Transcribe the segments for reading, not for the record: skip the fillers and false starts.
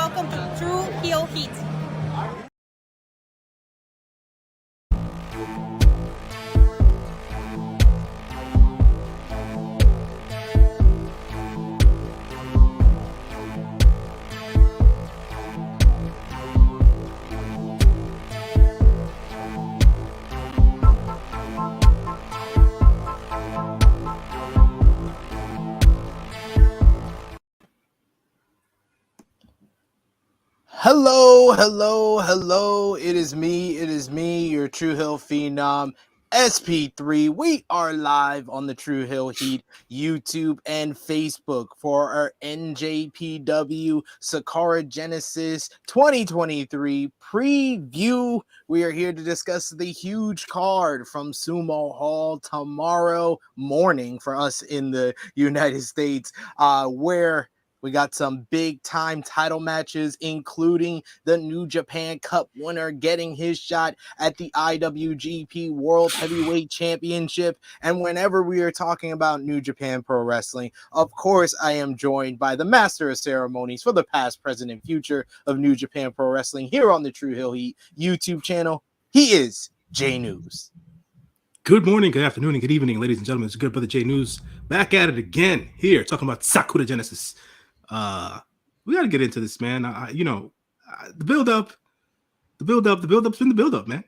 welcome to True Heel Heat. Hello, hello, hello. It is me, your True Hill Phenom, SP3. We are live on the True Hill Heat YouTube and Facebook for our NJPW Sakura Genesis 2023 preview. We are here to discuss the huge card from Sumo Hall tomorrow morning for us in the United States, where we got some big time title matches, including the New Japan Cup winner getting his shot at the IWGP World Heavyweight Championship. And whenever we are talking about New Japan Pro Wrestling, of course, I am joined by the master of ceremonies for the past, present, and future of New Japan Pro Wrestling here on the True Hill Heat YouTube channel. He is J News. Good morning, good afternoon, and good evening, ladies and gentlemen. It's your good brother J News back at it again here, talking about Sakura Genesis. We got to get into this, man. The build-up's been the build-up, man.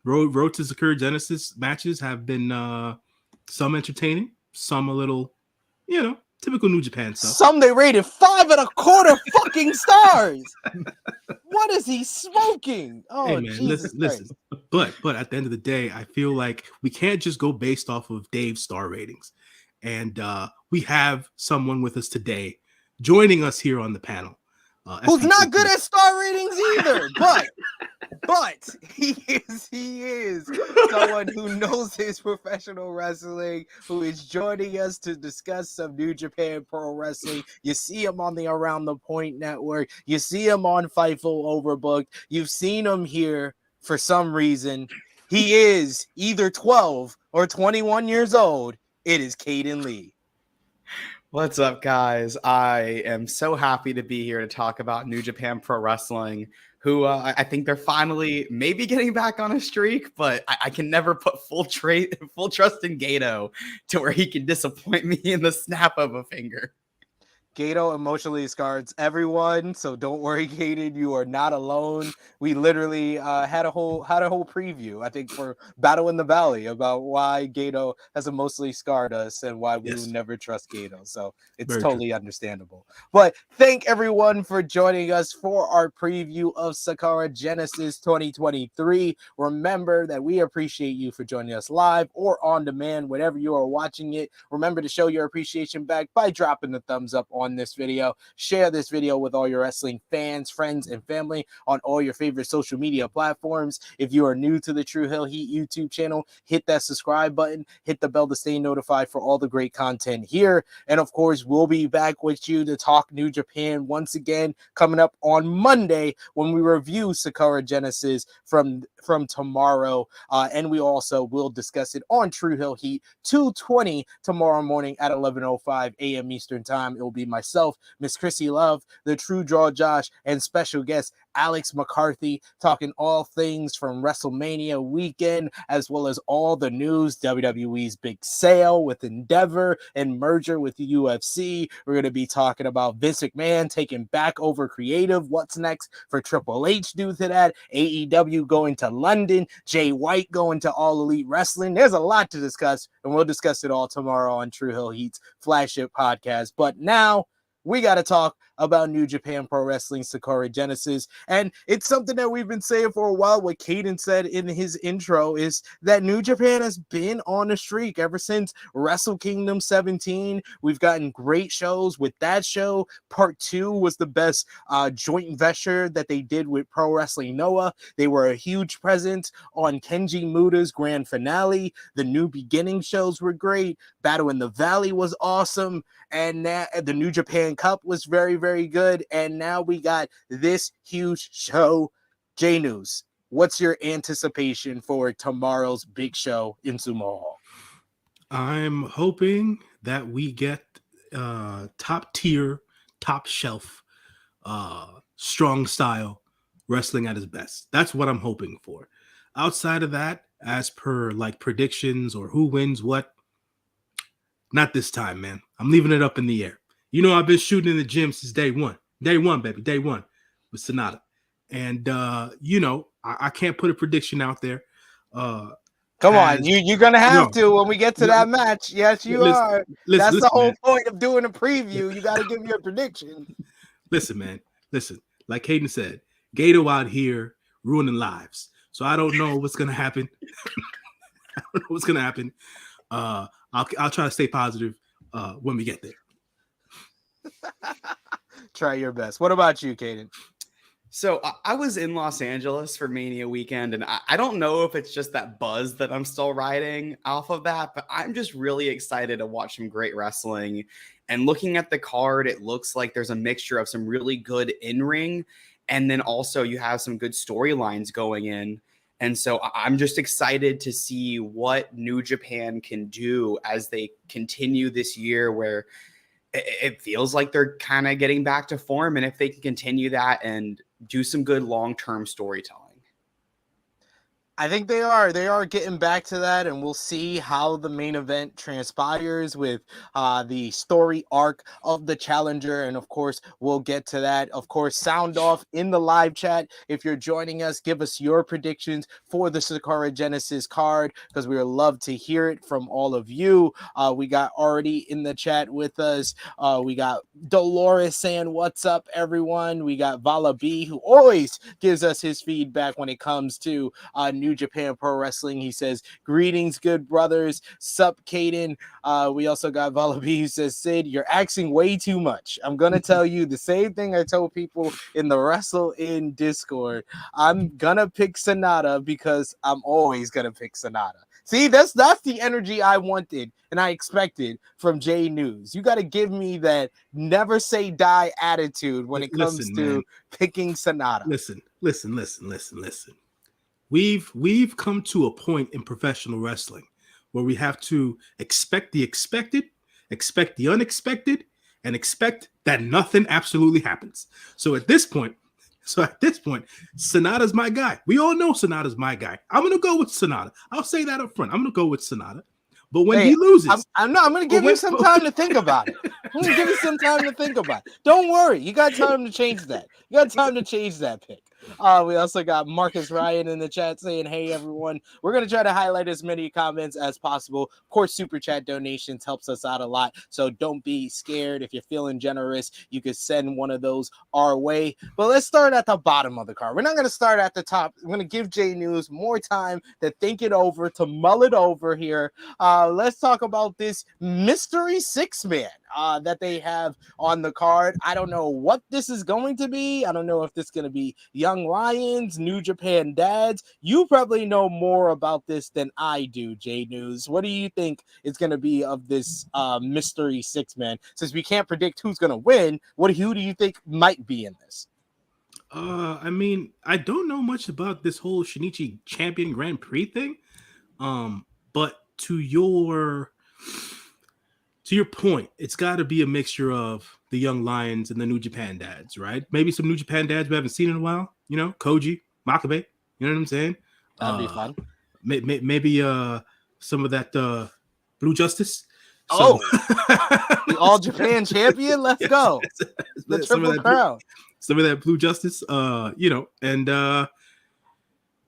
Road to Sakura Genesis matches have been some entertaining, some a little, typical New Japan stuff. Some they rated 5.25 fucking stars. What is he smoking? Oh, hey, man, Jesus listen. But at the end of the day, I feel like we can't just go based off of Dave's star ratings. And we have someone with us today joining us here on the panel. Who's not good at star ratings either, but he is someone who knows his professional wrestling, who is joining us to discuss some New Japan Pro Wrestling. You see him on the Around the Point Network. You see him on Fightful Overbooked. You've seen him here for some reason. He is either 12 or 21 years old. It is Kaden Lee. What's up, guys? I am so happy to be here to talk about New Japan Pro Wrestling, who I think they're finally maybe getting back on a streak, but I can never put full trust in Gato to where he can disappoint me in the snap of a finger. Gato emotionally scars everyone, so don't worry, Kaden. You are not alone. We literally had a whole preview, I think, for Battle in the Valley about why Gato has emotionally scarred us and why we would never trust Gato. So it's Very totally true. Understandable. But thank everyone for joining us for our preview of Sakura Genesis 2023. Remember that we appreciate you for joining us live or on demand, whenever you are watching it. Remember to show your appreciation back by dropping the thumbs up on this video. Share this video with all your wrestling fans, friends, and family on all your favorite social media platforms. If you are new to the True Hill Heat YouTube channel, hit that subscribe button, hit the bell to stay notified for all the great content here. And of course, we'll be back with you to talk New Japan once again coming up on Monday when we review Sakura Genesis from tomorrow. And we also will discuss it on True Hill Heat 220 tomorrow morning at 11:05 a.m. Eastern Time. It will be myself, Miss Chrissy Love, the True Draw Josh, and special guest Alex McCarthy, talking all things from WrestleMania weekend, as well as all the news, WWE's big sale with Endeavor and merger with the UFC. We're going to be talking about Vince McMahon taking back over creative. What's next for Triple H due to that? AEW going to London, Jay White going to All Elite Wrestling. There's a lot to discuss, and we'll discuss it all tomorrow on True Hill Heat's flagship podcast. But now we got to talk about New Japan Pro Wrestling Sakura Genesis. And it's something that we've been saying for a while. What Kaden said in his intro is that New Japan has been on a streak ever since Wrestle Kingdom 17. We've gotten great shows with that show. Part 2 was the best joint venture that they did with Pro Wrestling Noah. They were a huge presence on Kenji Muda's grand finale. The New Beginning shows were great. Battle in the Valley was awesome. And the New Japan Cup was very, very good. And now we got this huge show. J News, what's your anticipation for tomorrow's big show in Sumo Hall? I'm hoping that we get top tier, top shelf strong style wrestling at his best. That's what I'm hoping for. Outside of that, as per like predictions or who wins what, not this time, man. I'm leaving it up in the air. You know, I've been shooting in the gym since day one, baby, day one with SANADA. And, you know, I can't put a prediction out there. Come on, you're gonna have to when we get to that match. Yes, you are. That's the whole point of doing a preview. You got to give your prediction. Listen, man. Listen, like Kaden said, Gato out here ruining lives. So I don't know what's gonna happen. I don't know what's gonna happen. I'll try to stay positive when we get there. Try your best. What about you, Kaden? So I was in Los Angeles for Mania weekend, and I don't know if it's just that buzz that I'm still riding off of that, but I'm just really excited to watch some great wrestling. And looking at the card, it looks like there's a mixture of some really good in-ring, and then also you have some good storylines going in. And so I'm just excited to see what New Japan can do as they continue this year where it feels like they're kind of getting back to form. And if they can continue that and do some good long-term storytelling. I think they are getting back to that, and we'll see how the main event transpires with the story arc of the challenger. And of course, we'll get to that. Of course, sound off in the live chat. If you're joining us, give us your predictions for the Sakura Genesis card, because we would love to hear it from all of you. We got already in the chat with us. We got Dolores saying, "What's up, everyone?" We got Vala B, who always gives us his feedback when it comes to New Japan Pro Wrestling. He says, "Greetings, good brothers. Sup, Kaden." We also got Valabi who says, "Sid, you're asking way too much. I'm gonna tell you the same thing I told people in the Wrestle In Discord. I'm gonna pick SANADA because I'm always gonna pick SANADA." See, that's the energy I wanted and I expected from J News. You got to give me that never say die attitude when it comes to picking SANADA. Listen. We've come to a point in professional wrestling where we have to expect the expected, expect the unexpected, and expect that nothing absolutely happens. So at this point, SANADA's my guy. We all know SANADA's my guy. I'm gonna go with SANADA. I'll say that up front. I'm gonna go with SANADA. But when he loses, I'm going to give you some time to think about it. I'm going to give you some time to think about it. Don't worry. You got time to change that. You got time to change that pick. We also got Marcus Ryan in the chat saying, "Hey, everyone." We're going to try to highlight as many comments as possible. Of course, super chat donations helps us out a lot. So don't be scared. If you're feeling generous, you could send one of those our way. But let's start at the bottom of the card. We're not going to start at the top. I'm going to give J News more time to think it over, to mull it over here. Let's talk about this mystery six-man that they have on the card. I don't know what this is going to be. I don't know if this is going to be Young Lions, New Japan Dads. You probably know more about this than I do, J News. What do you think is going to be of this mystery six-man? Since we can't predict who's going to win, who do you think might be in this? I mean, I don't know much about this whole Shinichi Champion Grand Prix thing. But to your point, it's got to be a mixture of the Young Lions and the New Japan Dads, right? Maybe some New Japan Dads we haven't seen in a while. You know, Koji, Makabe. You know what I'm saying? That'd be fun. Maybe some of that Blue Justice. So, the All Japan champion. Let's go. The Triple Crown. Some of that Blue Justice. You know, and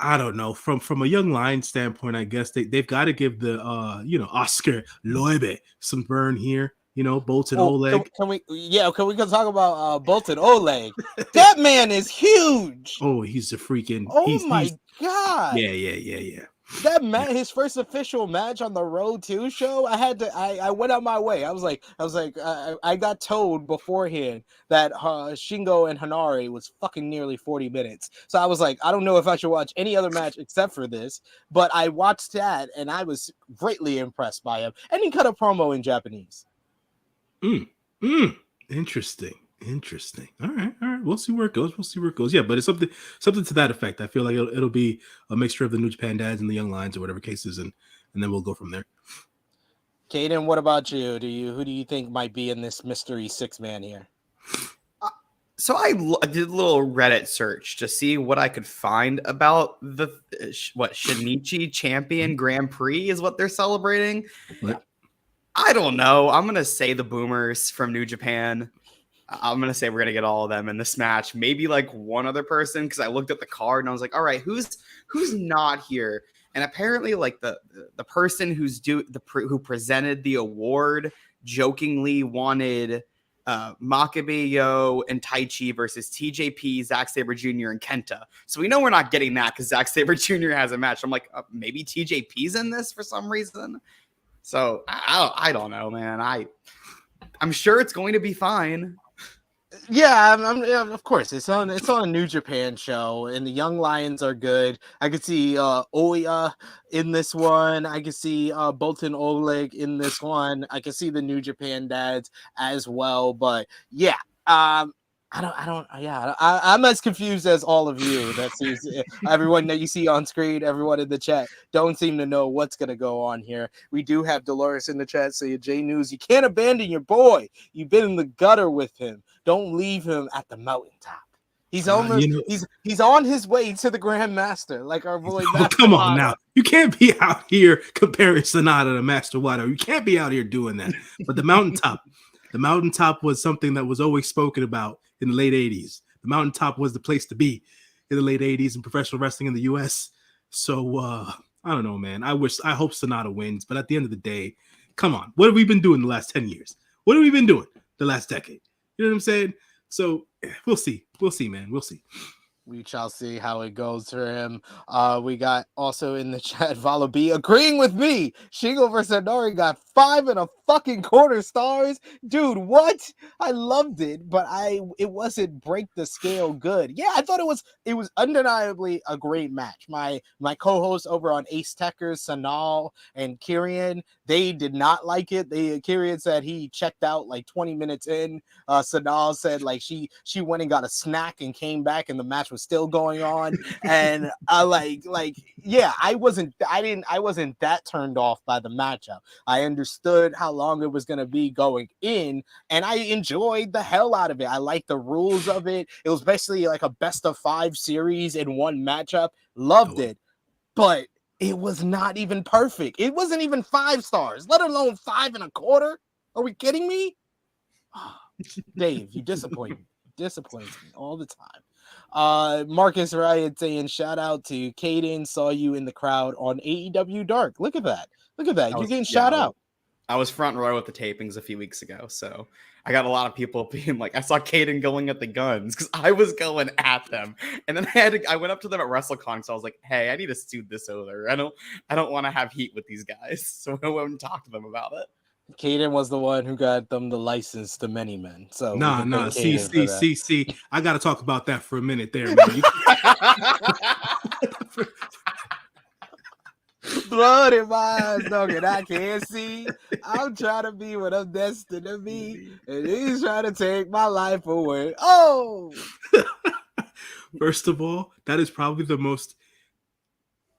I don't know. From a Young Lion standpoint, I guess they've got to give the Oscar Loibe some burn here. You know, Bolton Oleg. Can we talk about Bolton Oleg? That man is huge. Oh, he's a freaking. My God. Yeah. That his first official match on the Road 2 show, I went out my way. I was like, I got told beforehand that Shingo and Hanare was fucking nearly 40 minutes. So I was like, I don't know if I should watch any other match except for this, but I watched that and I was greatly impressed by him. And he cut a promo in Japanese. Interesting. All right. We'll see where it goes. Yeah, but it's something to that effect. I feel like it'll be a mixture of the New Japan Dads and the Young Lions or whatever cases, and then we'll go from there. Kaden, what about you? Who do you think might be in this mystery six-man here? So I did a little Reddit search to see what I could find about the Shinichi Champion Grand Prix is what they're celebrating. What? I don't know. I'm gonna say the Boomers from New Japan. I'm gonna say we're gonna get all of them in this match. Maybe like one other person, because I looked at the card and I was like, all right, who's not here? And apparently, like the person who presented the award jokingly wanted Makabe and Taichi versus TJP, Zack Sabre Jr. and Kenta. So we know we're not getting that because Zack Sabre Jr. has a match. I'm like, maybe TJP's in this for some reason. So I don't know, man. I'm sure it's going to be fine. Yeah, of course. It's on a New Japan show, and the Young Lions are good. I could see Oya in this one. I could see Bolton Oleg in this one. I could see the New Japan dads as well. But yeah, I'm as confused as all of you. That sees everyone that you see on screen, everyone in the chat don't seem to know what's gonna go on here. We do have Dolores in the chat saying, J News, you can't abandon your boy. You've been in the gutter with him. Don't leave him at the mountaintop. He's he's on his way to the Grandmaster, like our boy. Come on now. You can't be out here comparing SANADA to Master Water. You can't be out here doing that. But the mountaintop was something that was always spoken about in the late 80s. The mountaintop was the place to be in the late 80s in professional wrestling in the US. So I don't know, man. I hope SANADA wins, but at the end of the day, come on. What have we been doing the last 10 years? What have we been doing the last decade? You know what I'm saying? So we'll see. We'll see, man. We'll see. We shall see how it goes for him. We got also in the chat, Vala B agreeing with me. Shingo versus Nori got 5.25 stars. Dude, what? I loved it, but it wasn't break the scale good. Yeah, I thought it was undeniably a great match. My co-hosts over on Ace Techers, Sanal and Kyrian, they did not like it. Kyrian said he checked out like 20 minutes in. Sanal said like she went and got a snack and came back and the match was still going on. And I I wasn't that turned off by the matchup. I understood how long it was going to be going in, and I enjoyed the hell out of it. I liked the rules of it. It was basically like a best of 5 series in one matchup. Loved it, but it was not even perfect. It wasn't even 5 stars, let alone 5.25. Are we kidding me? Dave, you disappoint me. Disappoints me all the time. Marcus Riot saying, shout out to Kaden, saw you in the crowd on AEW Dark. Look at that. You're getting shout out. I was front row at the tapings a few weeks ago, so I got a lot of people being like, I saw Kaden going at the guns because I was going at them, and then I went up to them at WrestleCon, so I was like, hey, I need to scoot this over. I don't want to have heat with these guys, so I went and talked to them about it. Kaden was the one who got them the license to many men. So see. I got to talk about that for a minute there, man. Blood in my eyes, dog, and I can't see. I'm trying to be what I'm destined to be, and he's trying to take my life away. Oh! First of all, that is probably the most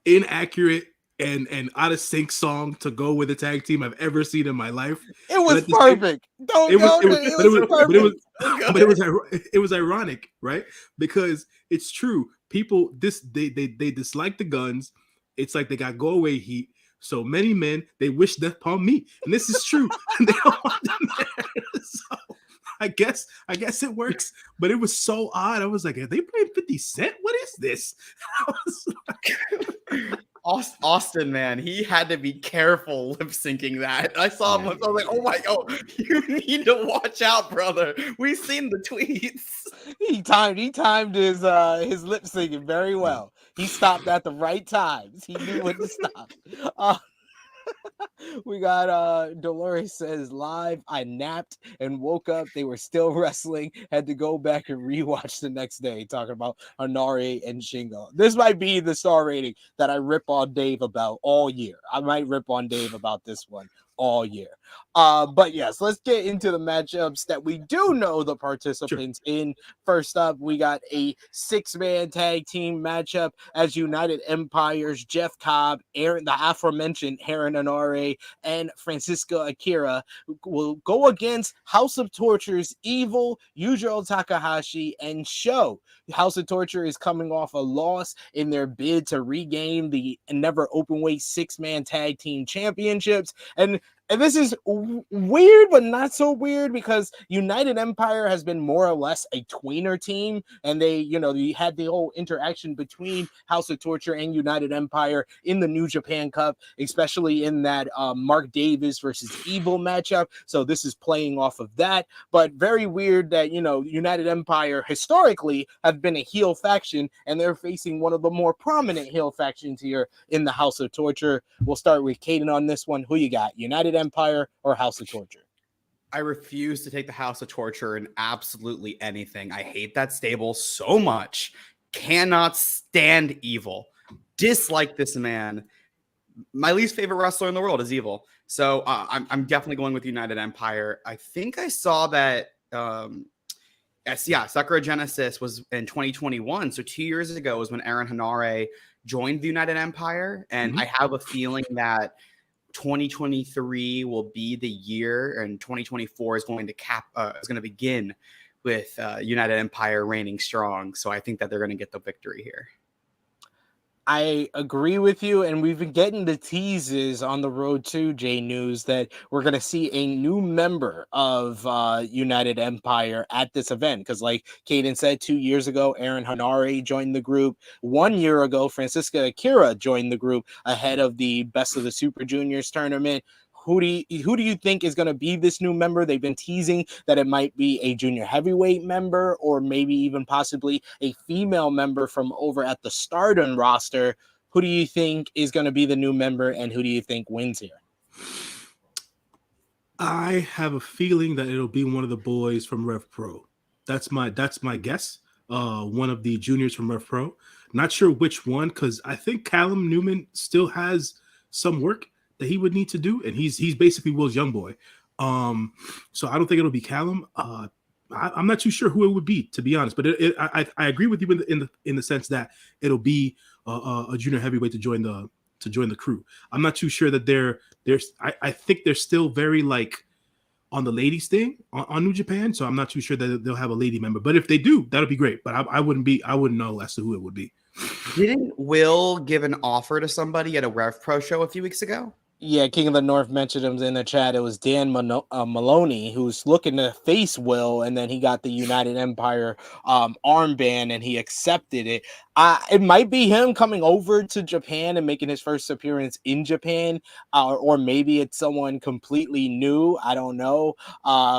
inaccurate and out of sync song to go with a tag team I've ever seen in my life. It was perfect. It was ironic, right? Because it's true. People they dislike the guns. It's like they got go away heat. So many men, they wish death upon me. And this is true. They don't want them there. So I guess it works. But it was so odd. I was like, are they playing 50 Cent? What is this? I was like, Austin, man, he had to be careful lip syncing that. I saw him. I was like, oh my God, you need to watch out, brother. We've seen the tweets. He timed his lip syncing very well. He stopped at the right times. He knew when to stop. We got Dolores says live. I napped and woke up. They were still wrestling. Had to go back and rewatch the next day. Talking about Hanare and Shingo. This might be the star rating that I rip on Dave about all year. I might rip on Dave about this one all year. But yes, let's get into the matchups that we do know the participants in. First up, we got a 6-man tag team matchup as United Empire's Jeff Cobb, the aforementioned Aaron Henare, and Francisco Akira will go against House of Torture's Evil, Yujiro Takahashi, and Sho. House of Torture is coming off a loss in their bid to regain the never openweight 6-man tag team championships. And this is weird, but not so weird, because United Empire has been more or less a tweener team. And they had the whole interaction between House of Torture and United Empire in the New Japan Cup, especially in that Mark Davis versus Evil matchup. So this is playing off of that. But very weird that, United Empire historically have been a heel faction, and they're facing one of the more prominent heel factions here in the House of Torture. We'll start with Kaden on this one. Who you got? United Empire or House of Torture? I refuse to take the House of Torture in absolutely anything. I hate that stable so much. Cannot stand Evil. Dislike this man. My least favorite wrestler in the world is Evil. So I'm definitely going with United Empire. I think I saw that Sakura Genesis was in 2021. So 2 years ago was when Aaron Henare joined the United Empire. And I have a feeling that 2023 will be the year, and 2024 is going to begin with United Empire reigning strong. So I think that they're going to get the victory here. I agree with you, and we've been getting the teases on the road to J News that we're going to see a new member of United Empire at this event, because like Kaden said, 2 years ago, Aaron Henare joined the group. 1 year ago, Francisco Akira joined the group ahead of the Best of the Super Juniors tournament. Who do you think is going to be this new member? They've been teasing that it might be a junior heavyweight member, or maybe even possibly a female member from over at the Stardom roster. Who do you think is going to be the new member, and who do you think wins here? I have a feeling that it'll be one of the boys from Rev Pro. That's my guess. One of the juniors from Rev Pro. Not sure which one, because I think Callum Newman still has some work that he would need to do, and he's basically Will's young boy. So I don't think it'll be Callum. I'm not too sure who it would be, to be honest. But I agree with you in the sense that it'll be a junior heavyweight to join the crew. I'm not too sure that I think they're still very like on the ladies thing on New Japan. So I'm not too sure that they'll have a lady member. But if they do, that'll be great. But I wouldn't know as to who it would be. Didn't Will give an offer to somebody at a Rev Pro show a few weeks ago? Yeah, King of the North mentioned him in the chat. It was Dan Maloney, who's looking to face Will, and then he got the United Empire armband, and he accepted it. It might be him coming over to Japan and making his first appearance in Japan, or maybe it's someone completely new. I don't know.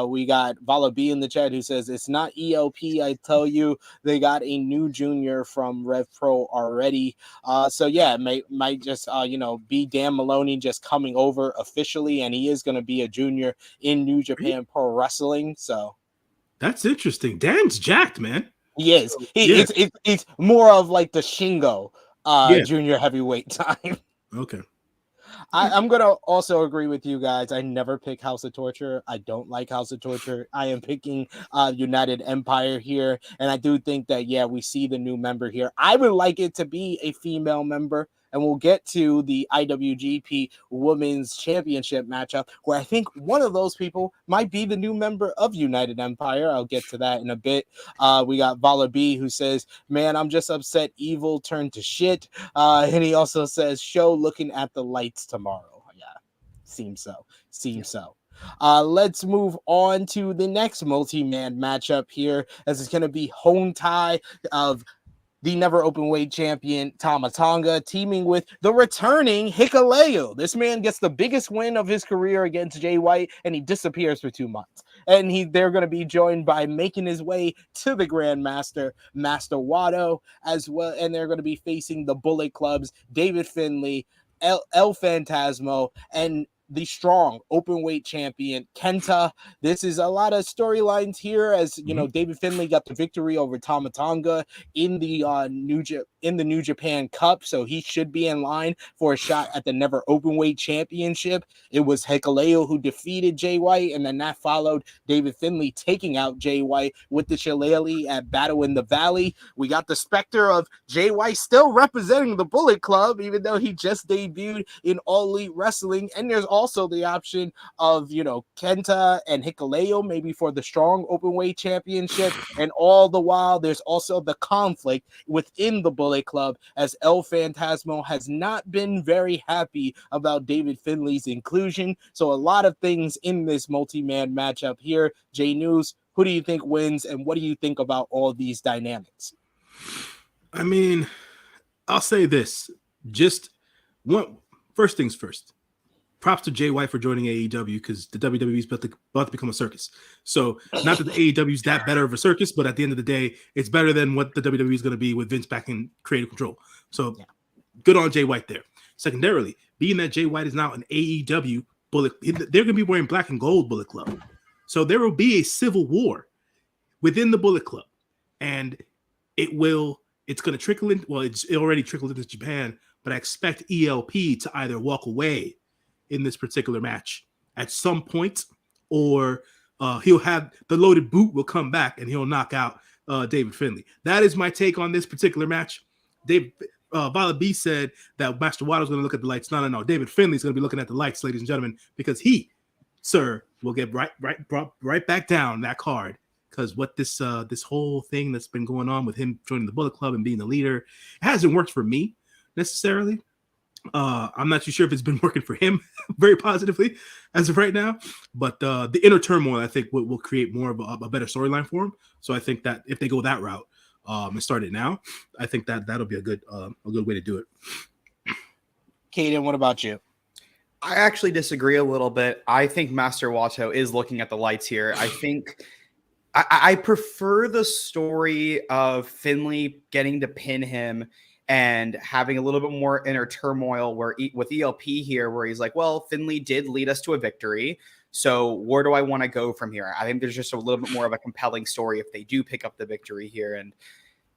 We got Vala B in the chat who says, it's not ELP, I tell you. They got a new junior from Rev Pro already. So yeah, it might just be Dan Maloney just coming over officially, and he is going to be a junior in New Japan Pro Wrestling. So that's interesting. Dan's jacked, man. He is. It's more of like the Shingo junior heavyweight time. Okay. I'm going to also agree with you guys. I never pick House of Torture. I don't like House of Torture. I am picking United Empire here. And I do think that, we see the new member here. I would like it to be a female member. And we'll get to the IWGP Women's Championship matchup, where I think one of those people might be the new member of United Empire. I'll get to that in a bit. We got Vala B, who says, man, I'm just upset Evil turned to shit. And he also says, show looking at the lights tomorrow. Yeah, seems so. Let's move on to the next multi-man matchup here, as it's going to be Hontai of the never open weight champion Tama Tonga teaming with the returning Hikuleo. This man gets the biggest win of his career against Jay White, and he disappears for 2 months. And they're going to be joined by making his way to the Grandmaster, Master Wato, as well. And they're going to be facing the Bullet Club's David Finlay, El Fantasmo, and the strong open weight champion Kenta. This is a lot of storylines here, as you know, David Finlay got the victory over Tama Tonga in the New Japan Cup, so he should be in line for a shot at the Never Openweight Championship. It was Hikuleo who defeated Jay White, and then that followed David Finlay taking out Jay White with the Shillelagh at Battle in the Valley. We got the specter of Jay White still representing the Bullet Club, even though he just debuted in All Elite Wrestling. And there's also the option of, you know, Kenta and Hikuleo maybe for the strong openweight championship. And all the while, there's also the conflict within the Bullet Club, as El Phantasmo has not been very happy about David Finlay's inclusion. So a lot of things in this multi-man matchup here. Jay News, who do you think wins, and what do you think about all these dynamics? I mean, I'll say this. First things first. Props to Jay White for joining AEW, because the WWE is about to become a circus. So not that the AEW is that better of a circus, but at the end of the day, it's better than what the WWE is going to be with Vince back in creative control. So good on Jay White there. Secondarily, being that Jay White is now an AEW Bullet, they're going to be wearing black and gold Bullet Club. So there will be a civil war within the Bullet Club, and it's going to trickle in. Well, it already trickled into Japan, but I expect ELP to either walk away in this particular match at some point, or he'll have the loaded boot will come back and he'll knock out David Finlay. That is my take on this particular match. Violet B said that Master Water's going to look at the lights. No. David Finlay's going to be looking at the lights, ladies and gentlemen, because he, sir, will get right back down that card. Because what this whole thing that's been going on with him joining the Bullet Club and being the leader, it hasn't worked for me necessarily. I'm not too sure if it's been working for him very positively as of right now, but the inner turmoil, I think, will create more of a better storyline for him. So I think that if they go that route and start it now, I think that'll be a good way to do it. Kaden, what about you? I actually disagree a little bit. I think Master Wato is looking at the lights here. I think I prefer the story of Finlay getting to pin him and having a little bit more inner turmoil with ELP here, where he's like, well, Finlay did lead us to a victory. So where do I want to go from here? I think there's just a little bit more of a compelling story if they do pick up the victory here. And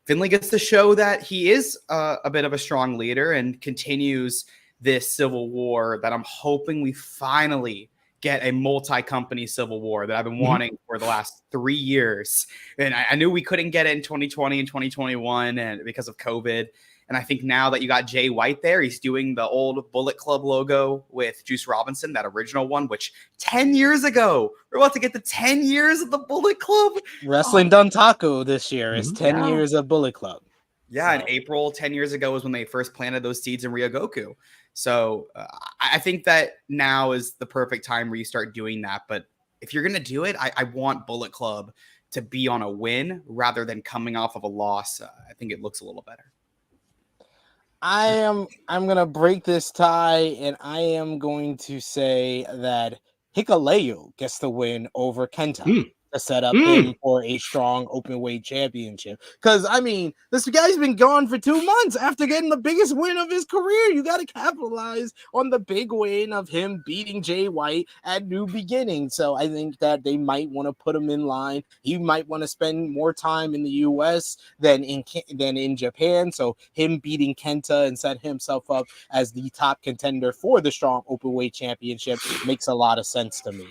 Finlay gets to show that he is a bit of a strong leader and continues this civil war that I'm hoping we finally get a multi-company civil war that I've been wanting for the last 3 years. And I knew we couldn't get it in 2020 and 2021 and because of COVID. And I think now that you got Jay White there, he's doing the old Bullet Club logo with Juice Robinson, that original one, which 10 years ago, we're about to get the 10 years of the Bullet Club. Wrestling Done Taco this year is 10 years of Bullet Club. Yeah, in April 10 years ago was when they first planted those seeds in Ryogoku. So I think that now is the perfect time where you start doing that. But if you're going to do it, I want Bullet Club to be on a win rather than coming off of a loss. I think it looks a little better. I'm going to break this tie, and I am going to say that Hikuleo gets the win over Kenta to set up him for a strong openweight championship. Because, I mean, this guy's been gone for 2 months after getting the biggest win of his career. You got to capitalize on the big win of him beating Jay White at New Beginning. So I think that they might want to put him in line. He might want to spend more time in the U.S. than in Japan. So him beating Kenta and set himself up as the top contender for the strong openweight championship makes a lot of sense to me.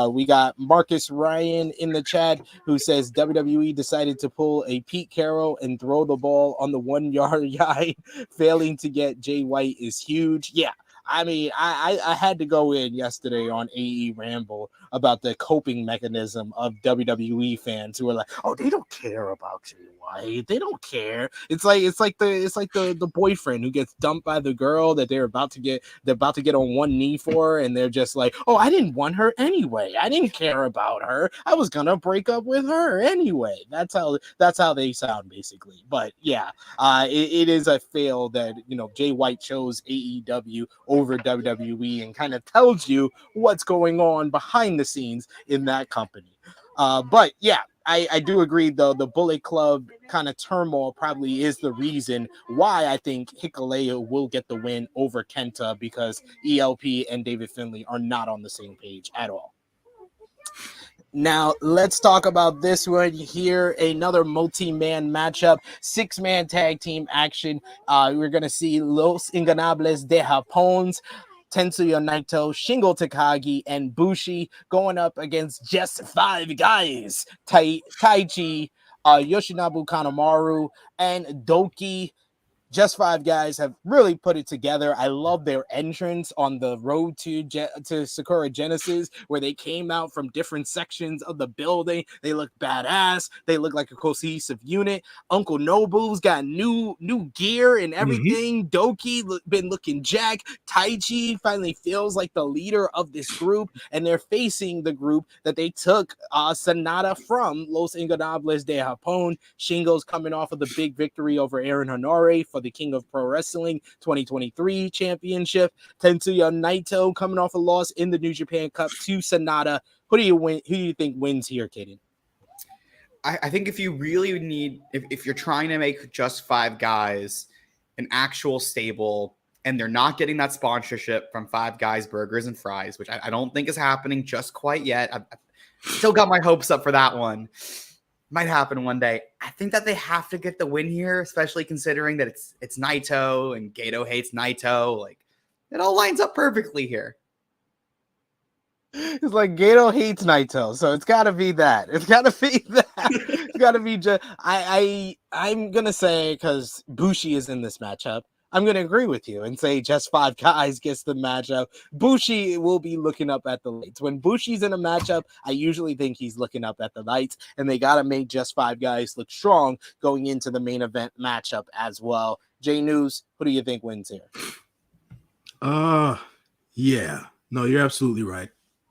We got Marcus Ryan in the chat who says WWE decided to pull a Pete Carroll and throw the ball on the 1 yard line. Failing to get Jay White is huge. Yeah. I mean, I had to go in yesterday on AE Ramble about the coping mechanism of WWE fans who are like, oh, they don't care about Jay White. They don't care. It's like the boyfriend who gets dumped by the girl that they're about to get on one knee for, and they're just like, oh, I didn't want her anyway. I didn't care about her. I was gonna break up with her anyway. That's how they sound basically. But yeah, it is a fail that Jay White chose AEW over WWE and kind of tells you what's going on behind the scenes in that company. But yeah, I do agree, though, the Bullet Club kind of turmoil probably is the reason why I think Hikuleo will get the win over Kenta, because ELP and David Finlay are not on the same page at all. Now, let's talk about this one here. Another multi-man matchup, 6-man tag team action. We're going to see Los Ingobernables de Japón, Tetsuya Naito, Shingo Takagi, and Bushi going up against just 5 guys. Taichi, Yoshinobu Kanemaru, and Doki. Just 5 guys have really put it together. I love their entrance on the road to Sakura Genesis, where they came out from different sections of the building. They look badass. They look like a cohesive unit. Uncle Nobu's got new gear and everything. Doki been looking jack. Taichi finally feels like the leader of this group, and they're facing the group that they took SANADA from, Los Ingobernables de Japón. Shingo's coming off of the big victory over Aaron Hanare for the King of Pro Wrestling 2023 championship. Tetsuya Naito coming off a loss in the New Japan Cup to SANADA. Who do you think wins here, Kaden? I think if you really need, if you're trying to make just 5 guys an actual stable, and they're not getting that sponsorship from 5 Guys Burgers and Fries, which I don't think is happening just quite yet. I've still got my hopes up for that one. Might happen one day. I think that they have to get the win here, especially considering that it's Naito and Gato hates Naito. Like, it all lines up perfectly here. It's like Gato hates Naito, so it's got to be that. It's got to be that. It's got to be just. I'm gonna say, because Bushi is in this matchup, I'm going to agree with you and say just 5 guys gets the matchup. Bushi will be looking up at the lights. When Bushi's in a matchup, I usually think he's looking up at the lights, and they got to make just 5 guys look strong going into the main event matchup as well. J News, who do you think wins here? Yeah. No, you're absolutely right.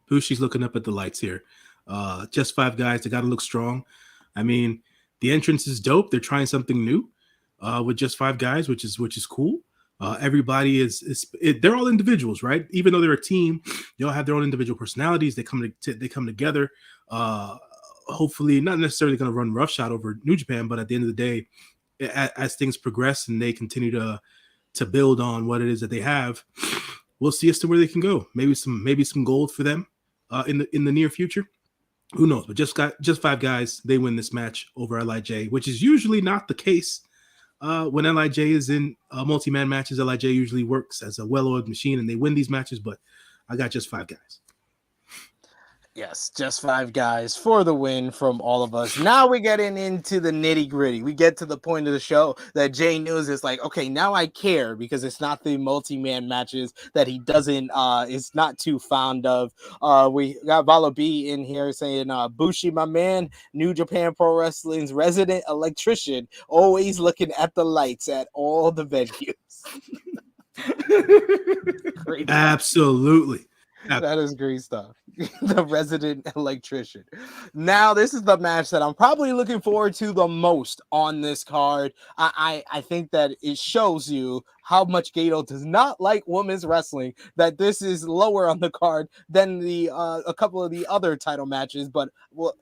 Bushi's looking up at the lights here. Just 5 guys, they got to look strong. I mean, the entrance is dope. They're trying something new. With just 5 guys, which is cool. Everybody they're all individuals, right? Even though they're a team, they all have their own individual personalities. They come together. Hopefully, not necessarily going to run roughshod over New Japan, but at the end of the day, as things progress and they continue to build on what it is that they have, we'll see as to where they can go. Maybe some gold for them in the near future. Who knows? But just 5 guys, they win this match over LIJ, which is usually not the case. When LIJ is in multi-man matches, LIJ usually works as a well-oiled machine, and they win these matches, but I got just 5 guys. Yes, just 5 guys for the win from all of us. Now we're getting into the nitty-gritty. We get to the point of the show that Jay News is like, okay, now I care, because it's not the multi-man matches that he doesn't is not too fond of. We got Vala B in here saying, Bushi, my man, New Japan Pro Wrestling's resident electrician, always looking at the lights at all the venues. Great. Absolutely. That is great stuff. The resident electrician. Now, this is the match that I'm probably looking forward to the most on this card. I think that it shows you how much Gato does not like women's wrestling, that this is lower on the card than the a couple of the other title matches, but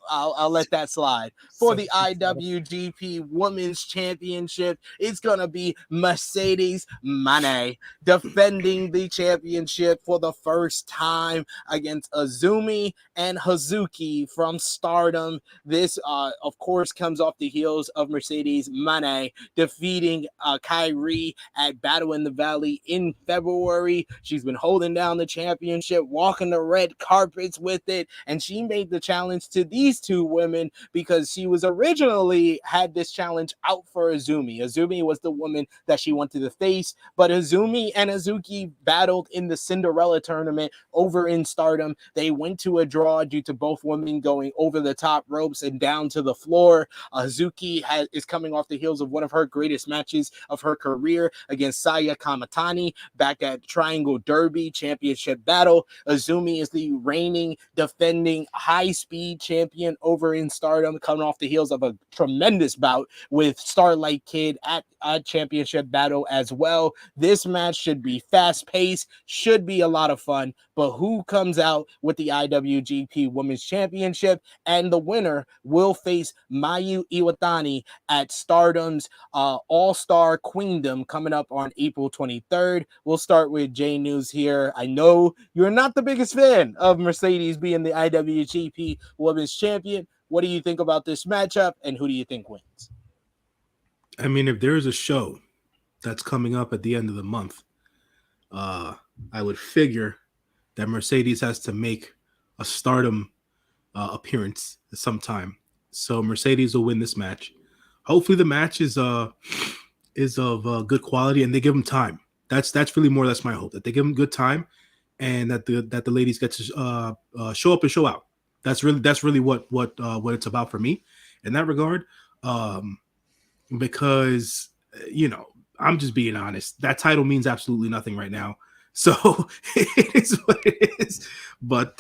I'll let that slide. For the IWGP Women's Championship, it's going to be Mercedes Moné defending the championship for the first time against Azumi and Hazuki from Stardom. This, of course, comes off the heels of Mercedes Moné defeating Kairi at Battle in the Valley in February. She's been holding down the championship, walking the red carpets with it, and she made the challenge to these 2 women because she was originally had this challenge out for Azumi. Azumi was the woman that she wanted to face, but Azumi and Hazuki battled in the Cinderella tournament over in Stardom. They went to a draw due to both women going over the top ropes and down to the floor. Hazuki is coming off the heels of one of her greatest matches of her career against Saya Kamatani back at Triangle Derby Championship battle. Azumi is the reigning, defending high-speed champion over in Stardom, coming off the heels of a tremendous bout with Starlight Kid at a championship battle as well. This match should be fast-paced, should be a lot of fun, but who comes out with the IWGP Women's Championship? And the winner will face Mayu Iwatani at Stardom's All-Star Queendom coming up on April 23rd. We'll start with J News here. I know you're not the biggest fan of Mercedes being the IWGP Women's Champion. What do you think about this matchup, and who do you think wins? I mean, if there is a show that's coming up at the end of the month, I would figure that Mercedes has to make a Stardom appearance sometime. So Mercedes will win this match. Hopefully the match is of good quality and they give them time. That's really more. That's my hope, that they give them good time and that the ladies get to show up and show out. That's really what it's about for me in that regard. Because I'm just being honest. That title means absolutely nothing right now. So it is what it is. But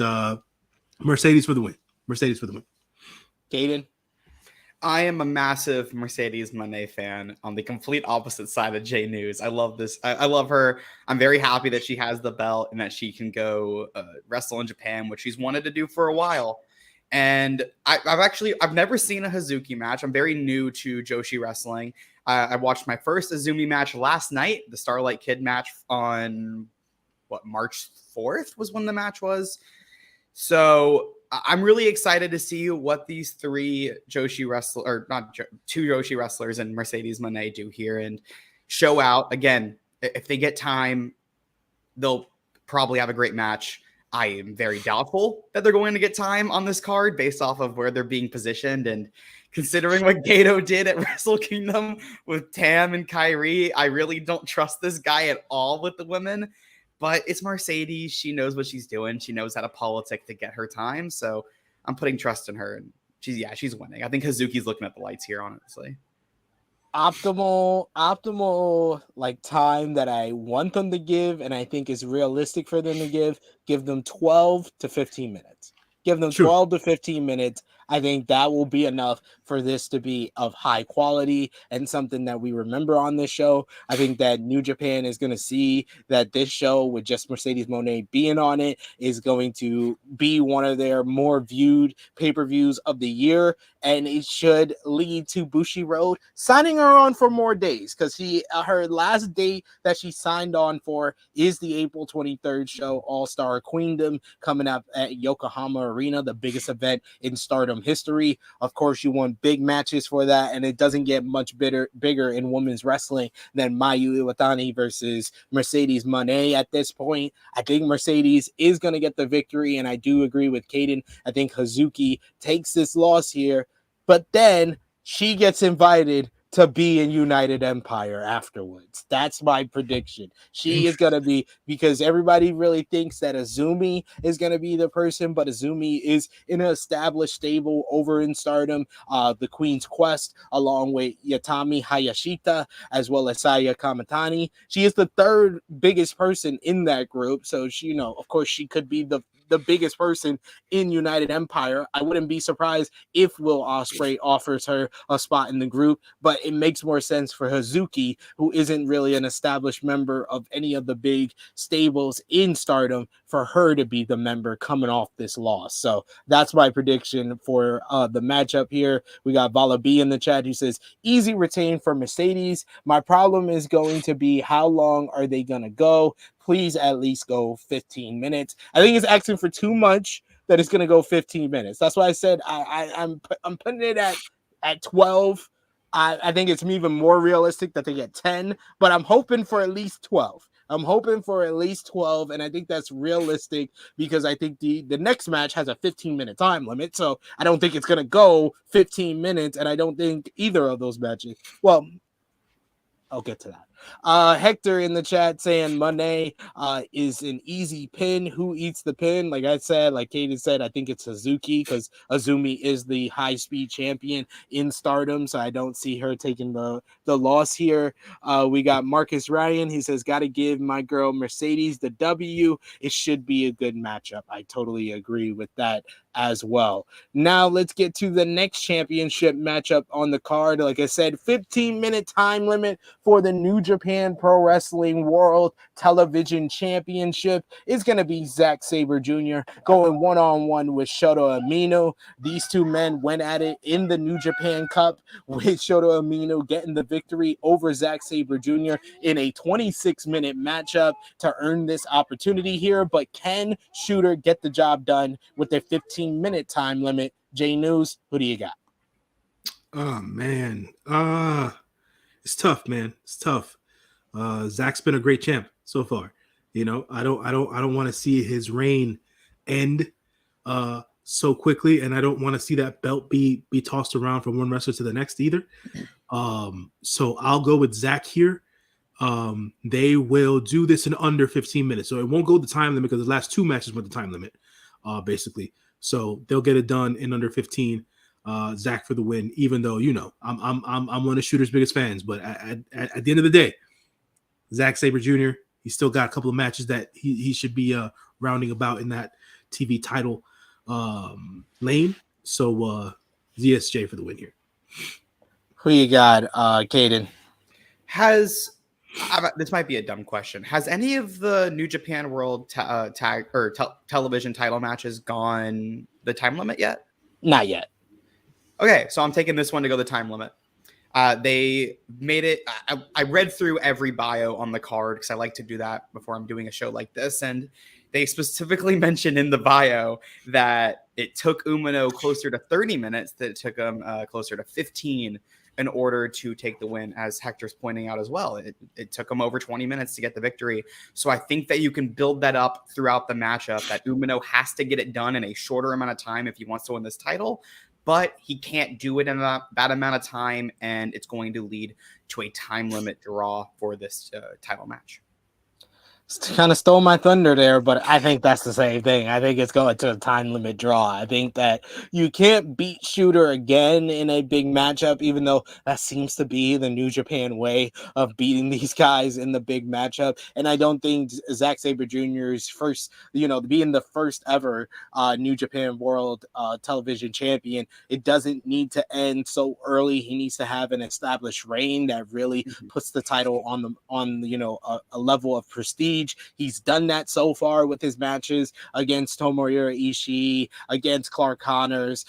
Mercedes for the win. Mercedes for the win. Kaden? I am a massive Mercedes Moné fan on the complete opposite side of J News. I love this. I love her. I'm very happy that she has the belt and that she can go wrestle in Japan, which she's wanted to do for a while. And I've never seen a Hazuki match. I'm very new to Joshi wrestling. I watched my first Azumi match last night, the Starlight Kid match on March 4th was when the match was. So I'm really excited to see what these two Joshi wrestlers and Mercedes Moné do here and show out. Again, if they get time, they'll probably have a great match. I am very doubtful that they're going to get time on this card based off of where they're being positioned. And considering what Gato did at Wrestle Kingdom with Tam and Kyrie, I really don't trust this guy at all with the women. But it's Mercedes. She knows what she's doing. She knows how to politic to get her time. So I'm putting trust in her. And she's winning. I think Hazuki's looking at the lights here, honestly. Optimal like time that I want them to give, and I think is realistic for them to give them 12 to 15 minutes. Give them 12 to 15 minutes. I think that will be enough for this to be of high quality and something that we remember on this show. I think that New Japan is going to see that this show with just Mercedes Moné being on it is going to be one of their more viewed pay-per-views of the year. And it should lead to Bushi Road signing her on for more days, because her last date that she signed on for is the April 23rd show, All-Star Queendom, coming up at Yokohama Arena, the biggest event in Stardom history. Of course, you want big matches for that, and it doesn't get much bigger in women's wrestling than Mayu Iwatani versus Mercedes Moné at this point. I think Mercedes is going to get the victory, and I do agree with Kaden. I think Hazuki takes this loss here, but then she gets invited to be in United Empire afterwards. That's my prediction. She is going to be, because everybody really thinks that Azumi is going to be the person, but Azumi is in an established stable over in Stardom, the Queen's Quest, along with Yatami Hayashita, as well as Saya Kamatani. She is the third biggest person in that group, so she, of course, she could be the biggest person in United Empire. I wouldn't be surprised if Will Ospreay offers her a spot in the group, but it makes more sense for Hazuki, who isn't really an established member of any of the big stables in Stardom, for her to be the member coming off this loss. So that's my prediction for the matchup here. We got Vala B in the chat who says, easy retain for Mercedes. My problem is going to be, how long are they going to go? Please at least go 15 minutes. I think it's asking for too much that it's going to go 15 minutes. That's why I said I'm putting it at 12. I think it's even more realistic that they get 10, but I'm hoping for at least 12. I'm hoping for at least 12, and I think that's realistic because I think the next match has a 15-minute time limit, so I don't think it's going to go 15 minutes, and I don't think either of those matches. Well, I'll get to that. Hector in the chat saying Monet is an easy pin. Who eats the pin? Like I said, like Kaden said, I think it's Suzuki because Azumi is the high speed champion in Stardom, so I don't see her taking the loss here. We got Marcus Ryan. He says, "Got to give my girl Mercedes the W. It should be a good matchup." I totally agree with that as well. Now let's get to the next championship matchup on the card. Like I said, 15-minute time limit for the New Japan Pro Wrestling World Television Championship. Is going to be Zack Sabre Jr. going one-on-one with Shota Umino. These two men went at it in the New Japan Cup, with Shota Umino getting the victory over Zack Sabre Jr. in a 26-minute matchup to earn this opportunity here. But can Shooter get the job done with their 15-minute time limit? J News, who do you got? Oh man, it's tough, man. It's tough. Zach's been a great champ so far. You know, I don't want to see his reign end so quickly, and I don't want to see that belt be tossed around from one wrestler to the next either. So I'll go with Zach here. They will do this in under 15 minutes, so it won't go the time limit because the last two matches went the time limit, basically. So they'll get it done in under 15. Zach for the win. Even though I'm one of Shooter's biggest fans, but at the end of the day, Zack Sabre Jr. He's still got a couple of matches that he should be rounding about in that TV title lane. So ZSJ for the win here. Who you got, Kaden? This might be a dumb question. Has any of the New Japan World television title matches gone the time limit yet? Not yet. Okay, so I'm taking this one to go the time limit. They made it. I read through every bio on the card because I like to do that before I'm doing a show like this. And they specifically mentioned in the bio that it took Umino closer to 30 minutes, that it took him closer to 15 in order to take the win, as Hector's pointing out as well. It took him over 20 minutes to get the victory. So I think that you can build that up throughout the matchup, that Umino has to get it done in a shorter amount of time if he wants to win this title. But he can't do it in that amount of time, and it's going to lead to a time limit draw for this title match. Kind of stole my thunder there, but I think that's the same thing. I think it's going to a time limit draw. I think that you can't beat Shooter again in a big matchup, even though that seems to be the New Japan way of beating these guys in the big matchup. And I don't think Zack Sabre Jr.'s first, being the first ever New Japan World Television Champion, it doesn't need to end so early. He needs to have an established reign that really puts the title on a level of prestige. He's done that so far with his matches against Tomohiro Ishii, against Clark Connors,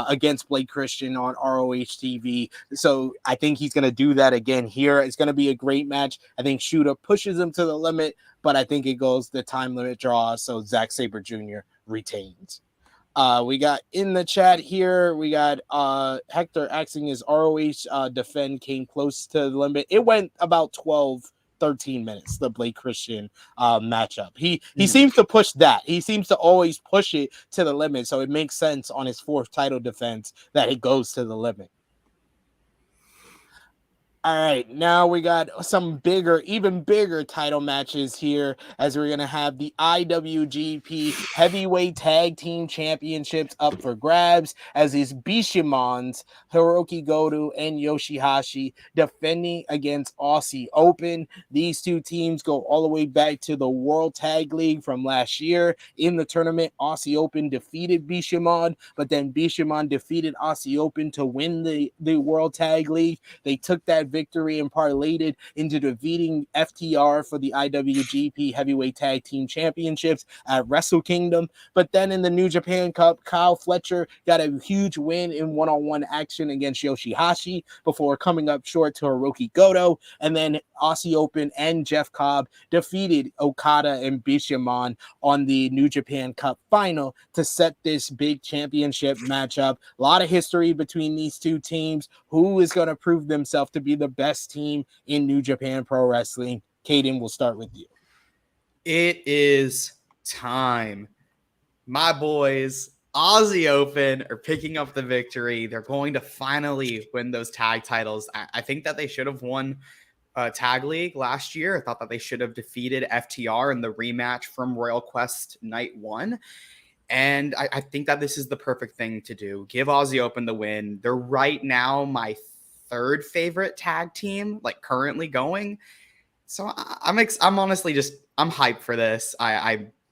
against Blake Christian on ROH TV. So I think he's going to do that again here. It's going to be a great match. I think Shooter pushes him to the limit, but I think it goes the time limit draw. So Zack Sabre Jr. retains. We got in the chat here, we got Hector asking, his ROH defend came close to the limit. It went about 13 minutes, the Blake Christian matchup. He seems to push that. He seems to always push it to the limit. So it makes sense on his fourth title defense that it goes to the limit. All right, now we got some even bigger title matches here, as we're going to have the IWGP Heavyweight Tag Team Championships up for grabs, as is Bishimon's Hiroki Goto and YOSHI-HASHI defending against Aussie Open. These two teams go all the way back to the World Tag League from last year. In the tournament, Aussie Open defeated Bishimon, but then Bishimon defeated Aussie Open to win the World Tag League. They took that victory and parlayed it into defeating FTR for the IWGP Heavyweight Tag Team Championships at Wrestle Kingdom. But then in the New Japan Cup, Kyle Fletcher got a huge win in one-on-one action against YOSHI-HASHI before coming up short to Hiroki Goto. And then Aussie Open and Jeff Cobb defeated Okada and Bishamon on the New Japan Cup final to set this big championship matchup. A lot of history between these two teams. Who is going to prove themselves to be the best team in New Japan Pro Wrestling? Kaden, we'll start with you. It is time. My boys, Aussie Open, are picking up the victory. They're going to finally win those tag titles. I think that they should have won Tag League last year. I thought that they should have defeated FTR in the rematch from Royal Quest Night 1. And I think that this is the perfect thing to do. Give Aussie Open the win. They're right now my third favorite tag team, like currently going. So I'm honestly just, I'm hyped for this.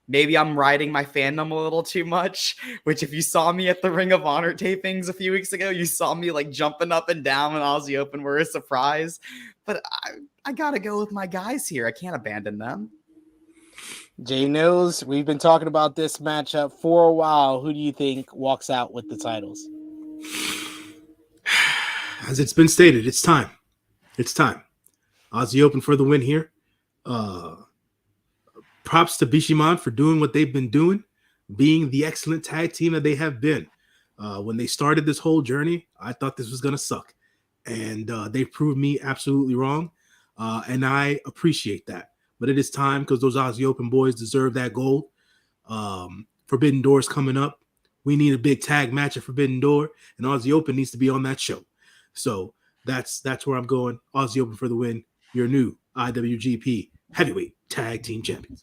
Maybe I'm riding my fandom a little too much, which if you saw me at the Ring of Honor tapings a few weeks ago, you saw me like jumping up and down when Aussie Open were a surprise. But I gotta go with my guys here. I can't abandon them. Jay News, we've been talking about this matchup for a while. Who do you think walks out with the titles? As it's been stated, it's time. It's time. Aussie Open for the win here. Props to Bishamon for doing what they've been doing, being the excellent tag team that they have been. When they started this whole journey, I thought this was going to suck. And they proved me absolutely wrong. And I appreciate that. But it is time because those Aussie Open boys deserve that gold. Forbidden Door's coming up. We need a big tag match at Forbidden Door. And Aussie Open needs to be on that show. So that's where I'm going. Aussie Open for the win. Your new IWGP Heavyweight Tag Team Champions.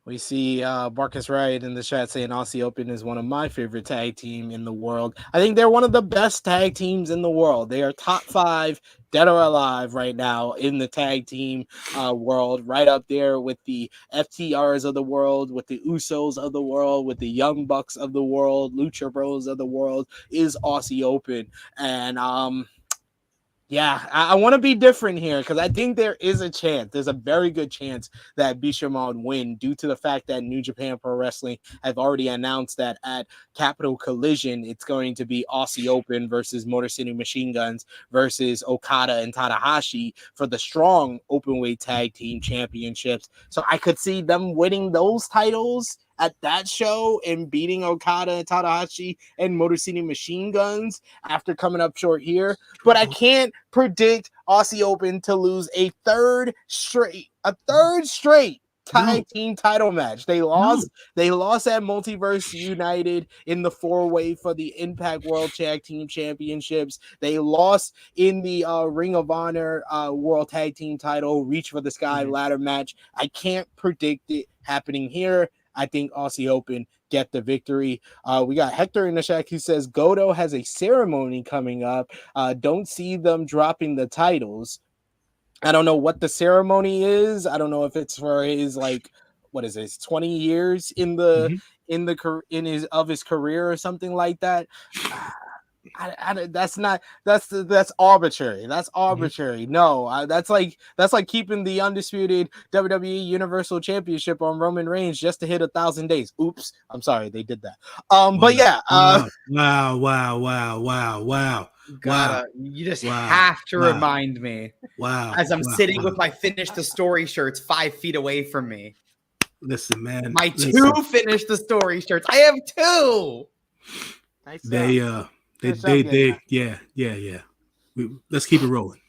We see Marcus Wright in the chat saying Aussie Open is one of my favorite tag team in the world. I think they're one of the best tag teams in the world. They are top 5 dead or alive right now in the tag team world, right up there with the FTRs of the world, with the Usos of the world, with the Young Bucks of the world, Lucha Bros of the world is Aussie Open. And yeah, I want to be different here because I think there is a chance. There's a very good chance that Bishamon win due to the fact that New Japan Pro Wrestling have already announced that at Capital Collision, it's going to be Aussie Open versus Motor City Machine Guns versus Okada and Tanahashi for the strong openweight tag team championships. So I could see them winning those titles at that show and beating Okada and Tanahashi and Motor City Machine Guns after coming up short here. But I can't predict Aussie Open to lose a third straight tag team title match. They lost at Multiverse United in the 4-way for the Impact World Tag Team Championships. They lost in the Ring of Honor World Tag Team title Reach for the Sky ladder match. I can't predict it happening here. I think Aussie Open get the victory. We got Hector in the chat who says Goto has a ceremony coming up. Don't see them dropping the titles. I don't know what the ceremony is. I don't know if it's for his 20 years in his career or something like that. That's arbitrary. That's arbitrary. No, that's like keeping the undisputed WWE Universal Championship on Roman Reigns just to hit 1,000 days. Oops, I'm sorry they did that. But yeah. Wow. You just have to remind me. As I'm sitting with my Finish the Story shirts 5 feet away from me. Listen, man. My 2 Finish the Story shirts. I have 2. Nice Yeah. Let's keep it rolling.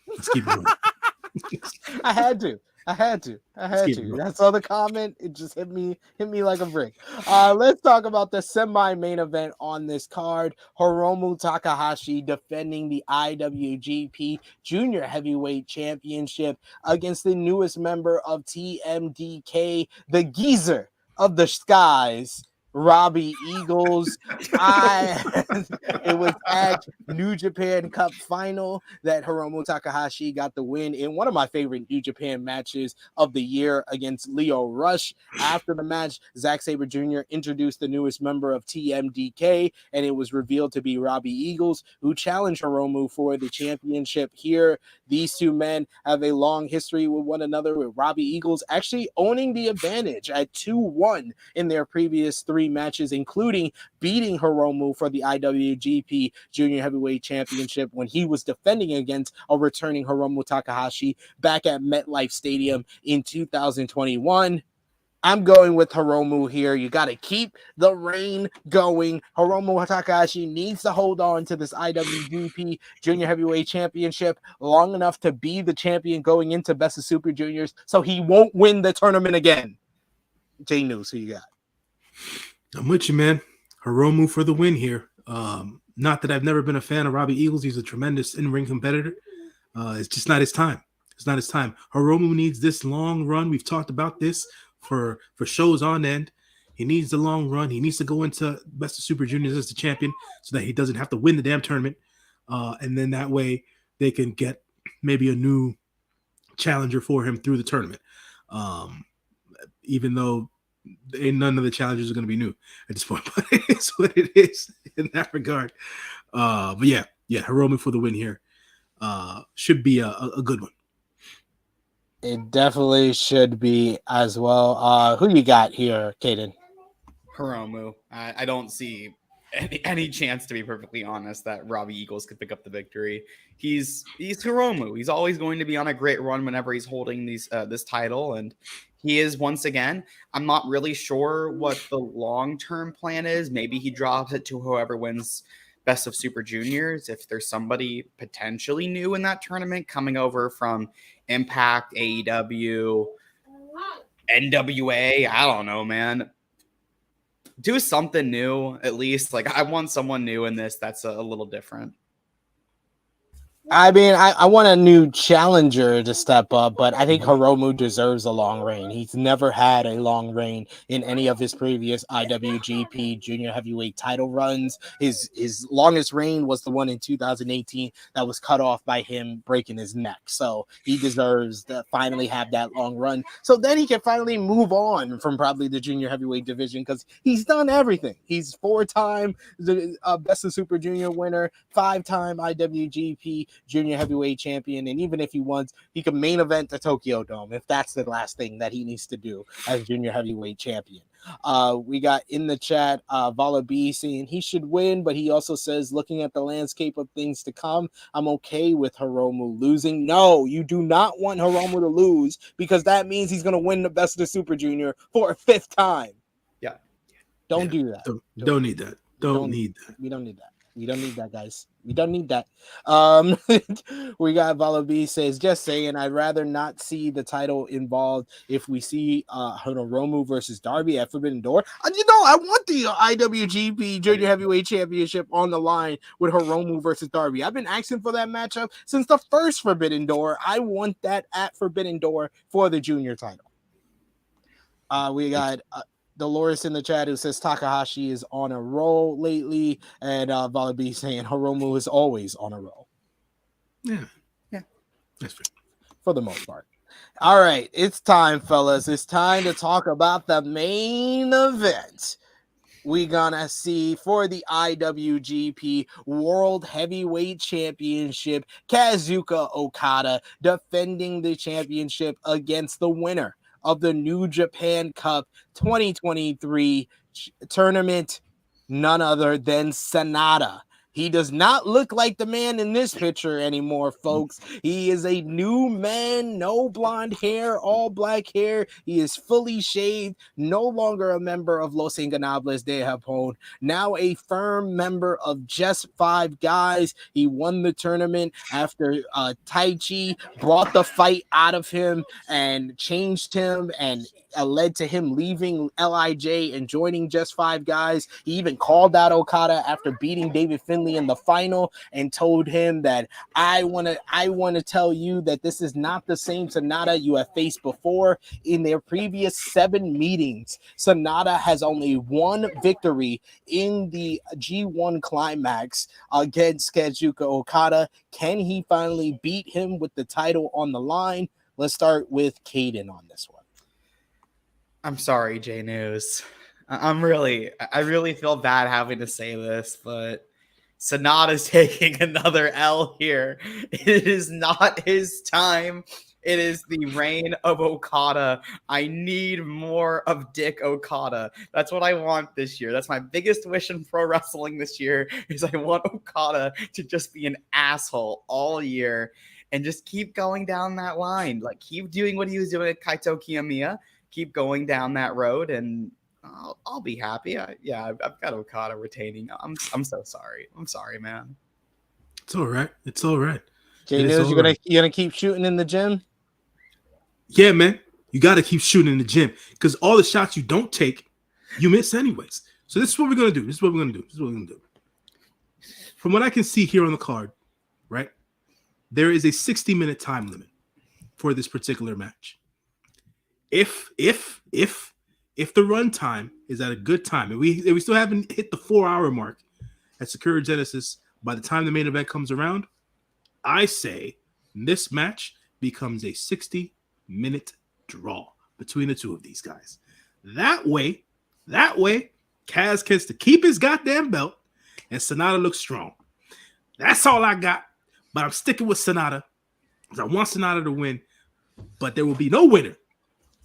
I had to. That's all the comment. It just hit me like a brick. Let's talk about the semi-main event on this card. Hiromu Takahashi defending the IWGP Junior Heavyweight Championship against the newest member of TMDK, the Geezer of the Skies, Robbie Eagles. It was at New Japan Cup final that Hiromu Takahashi got the win in one of my favorite New Japan matches of the year against Leo Rush. After the match, Zack Sabre Jr. introduced the newest member of TMDK, and it was revealed to be Robbie Eagles, who challenged Hiromu for the championship here. These two men have a long history with one another, with Robbie Eagles actually owning the advantage at 2-1 in their previous 3 matches, including beating Hiromu for the IWGP Junior Heavyweight Championship when he was defending against a returning Hiromu Takahashi back at MetLife Stadium in 2021. I'm going with Hiromu here. You got to keep the reign going. Hiromu Takahashi needs to hold on to this IWGP Junior Heavyweight Championship long enough to be the champion going into Best of Super Juniors, so he won't win the tournament again. J News, who you got? I'm with you, man. Hiromu for the win here. Not that I've never been a fan of Robbie Eagles. He's a tremendous in-ring competitor. It's just not his time. It's not his time. Hiromu needs this long run. We've talked about this for shows on end. He needs the long run. He needs to go into Best of Super Juniors as the champion so that he doesn't have to win the damn tournament. And then that way they can get maybe a new challenger for him through the tournament. Even though none of the challenges are going to be new at this point, but it's what it is in that regard. But yeah, Hiromu for the win here. Should be a good one. It definitely should be as well. Who you got here, Kaden? Hiromu. I don't see any chance, to be perfectly honest, that Robbie Eagles could pick up the victory. He's Hiromu. He's always going to be on a great run whenever he's holding this title, and he is once again. I'm not really sure what the long-term plan is. Maybe he drops it to whoever wins Best of Super Juniors. If there's somebody potentially new in that tournament coming over from Impact, AEW, NWA, I don't know, man. Do something new, at least. Like, I want someone new in this that's a little different. I mean, I want a new challenger to step up, but I think Hiromu deserves a long reign. He's never had a long reign in any of his previous IWGP Junior Heavyweight title runs. His longest reign was the one in 2018 that was cut off by him breaking his neck. So he deserves to finally have that long run. So then he can finally move on from probably the Junior Heavyweight division because he's done everything. He's 4-time Best of Super Junior winner, 5-time IWGP Junior Heavyweight champion, and even if he wants, he can main event the Tokyo Dome if that's the last thing that he needs to do as Junior Heavyweight champion. We got in the chat Vala B saying he should win, but he also says, looking at the landscape of things to come, I'm okay with Hiromu losing. No, you do not want Hiromu to lose because that means he's going to win the Best of the Super Junior for a 5th time. Yeah. Don't do that. Don't need that. Don't need that. We don't need that. We don't need that, guys. We don't need that. We got Vala B says, just saying, I'd rather not see the title involved if we see Hiromu versus Darby at Forbidden Door. I want the IWGP Junior Heavyweight Championship on the line with Hiromu versus Darby. I've been asking for that matchup since the first Forbidden Door. I want that at Forbidden Door for the junior title. We got Dolores in the chat who says Takahashi is on a roll lately, and Vala B saying Hiromu is always on a roll. Yeah, that's fair for the most part. All right, it's time, fellas. It's time to talk about the main event. We're gonna see for the IWGP World Heavyweight Championship, Kazuchika Okada defending the championship against the winner of the New Japan Cup 2023 tournament, none other than SANADA. He does not look like the man in this picture anymore, folks. He is a new man, no blonde hair, all black hair. He is fully shaved, no longer a member of Los Ingobernables de Japón, now a firm member of Just 5 Guys. He won the tournament after Taichi brought the fight out of him and changed him and led to him leaving LIJ and joining Just 5 Guys. He even called out Okada after beating David Finlay in the final and told him that I want to tell you that this is not the same SANADA you have faced before. In their previous 7 meetings, SANADA has only one victory in the G1 climax against Kazuchika Okada. Can he finally beat him with the title on the line? Let's start with Kaden on this one. I'm sorry, J News. I really feel bad having to say this, but SANADA's taking another L here. It is not his time. It is the reign of Okada. I need more of Dick Okada. That's what I want this year. That's my biggest wish in pro wrestling this year, is I want Okada to just be an asshole all year and just keep going down that line. Like, keep doing what he was doing at Kaito Kiyomiya. Keep going down that road, and I'll be happy. I've got Okada retaining. I'm so sorry. I'm sorry, man. It's all right. It's all right. Jay News, you're gonna keep shooting in the gym? Yeah, man. You got to keep shooting in the gym because all the shots you don't take, you miss anyways. So this is what we're gonna do. From what I can see here on the card, right? There is a 60-minute time limit. for this particular match. If the run time is at a good time, and we still haven't hit the 4-hour mark at Sakura Genesis by the time the main event comes around, I say this match becomes a 60-minute draw between the two of these guys. That way, Kaz gets to keep his goddamn belt, and SANADA looks strong. That's all I got. But I'm sticking with SANADA because I want SANADA to win. But there will be no winner.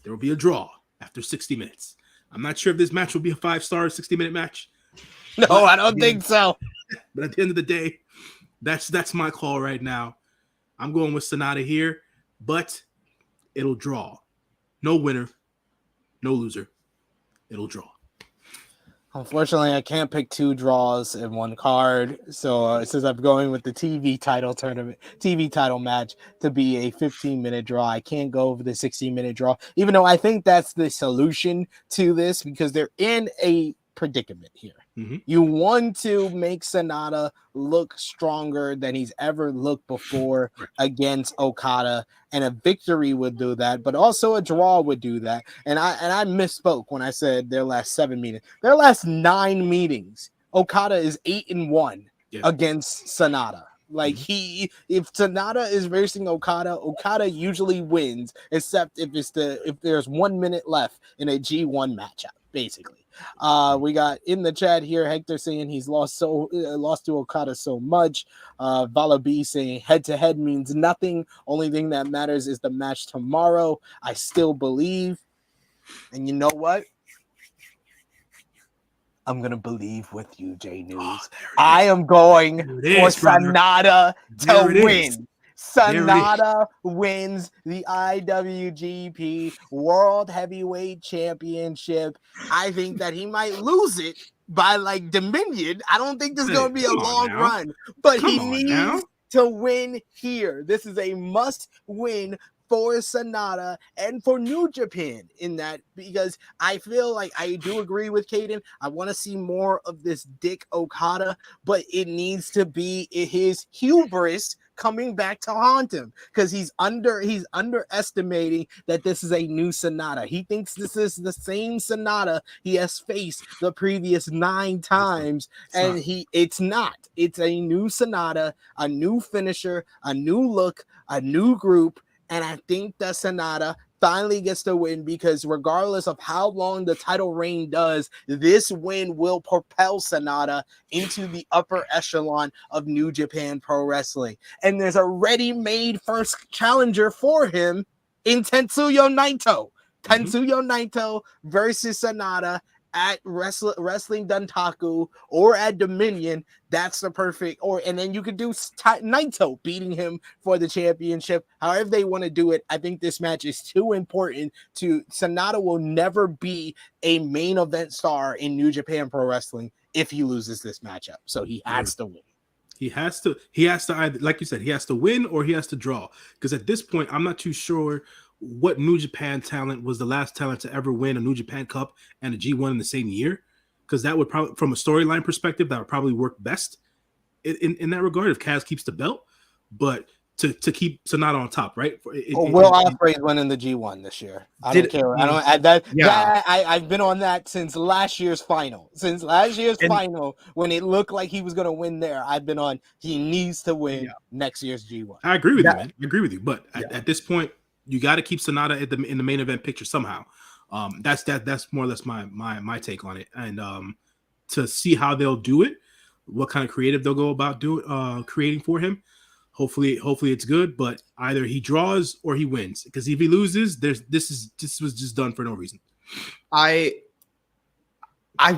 There will be a draw after 60 minutes. I'm not sure if this match will be a 5-star 60-minute match. No, I don't think so. But at the end of the day, that's my call right now. I'm going with SANADA here, but it'll draw. No winner, no loser. It'll draw. Unfortunately, I can't pick 2 draws in one card. So since I'm going with the TV title match to be a 15-minute draw, I can't go over the 60-minute draw, even though I think that's the solution to this because they're in a predicament here. Mm-hmm. You want to make SANADA look stronger than he's ever looked before against Okada, and a victory would do that, but also a draw would do that. And I misspoke when I said their last 7 meetings. Their last 9 meetings, Okada is 8-1 against SANADA. Like if SANADA is racing Okada usually wins, except if there's 1 minute left in a G1 matchup, basically. We got in the chat here Hector saying he's lost to Okada so much. Vala B saying head-to-head means nothing. Only thing that matters is the match tomorrow. I still believe. And you know what? I'm going to believe with you, J News. I am going for SANADA to win. SANADA wins the IWGP World Heavyweight Championship. I think that he might lose it by like Dominion. I don't think this is going to be a long run, but he needs to win here. This is a must win for SANADA and for New Japan in that, because I feel like I do agree with Kaden. I want to see more of this Dick Okada, but it needs to be his hubris coming back to haunt him because he's underestimating that this is a new SANADA. He thinks this is the same SANADA he has faced the previous 9 times, and it's not. It's a new SANADA, a new finisher, a new look, a new group. And I think that SANADA finally gets the win because regardless of how long the title reign does, this win will propel SANADA into the upper echelon of New Japan Pro Wrestling. And there's a ready-made first challenger for him in Tetsuya Naito. Tetsuya Naito versus SANADA at Wrestling Dontaku or at Dominion. That's the perfect, and then you could do Naito beating him for the championship. However they want to do it, I think this match is too important to SANADA will never be a main event star in New Japan Pro Wrestling if he loses this matchup. So he has to win. He has to either, like you said, he has to win or he has to draw. Because at this point, I'm not too sure what New Japan talent was the last talent to ever win a New Japan Cup and a G1 in the same year. Because that would probably, from a storyline perspective, that would probably work best in that regard if Kaz keeps the belt. But to keep SANADA on top, right? Will Ospreay's winning the G1 this year. I don't care. I don't add that. Yeah. I've been on that since last year's final. Since last year's final, when it looked like he was going to win there, I've been on. He needs to win next year's G1. I agree with you, man. I agree with you. But at this point, you got to keep SANADA in the main event picture somehow. That's more or less my take on it. And to see how they'll do it, what kind of creative they'll go about creating for him. Hopefully it's good, but either he draws or he wins. Because if he loses, this was just done for no reason. I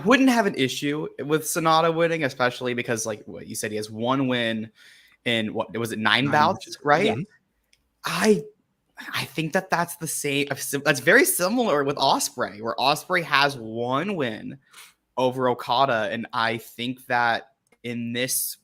wouldn't have an issue with SANADA winning, especially because, like what you said, he has 1 win in what was it, 9 bouts, right? Yeah. I think that's the same. That's very similar with Ospreay, where Ospreay has 1 win over Okada, and I think that in this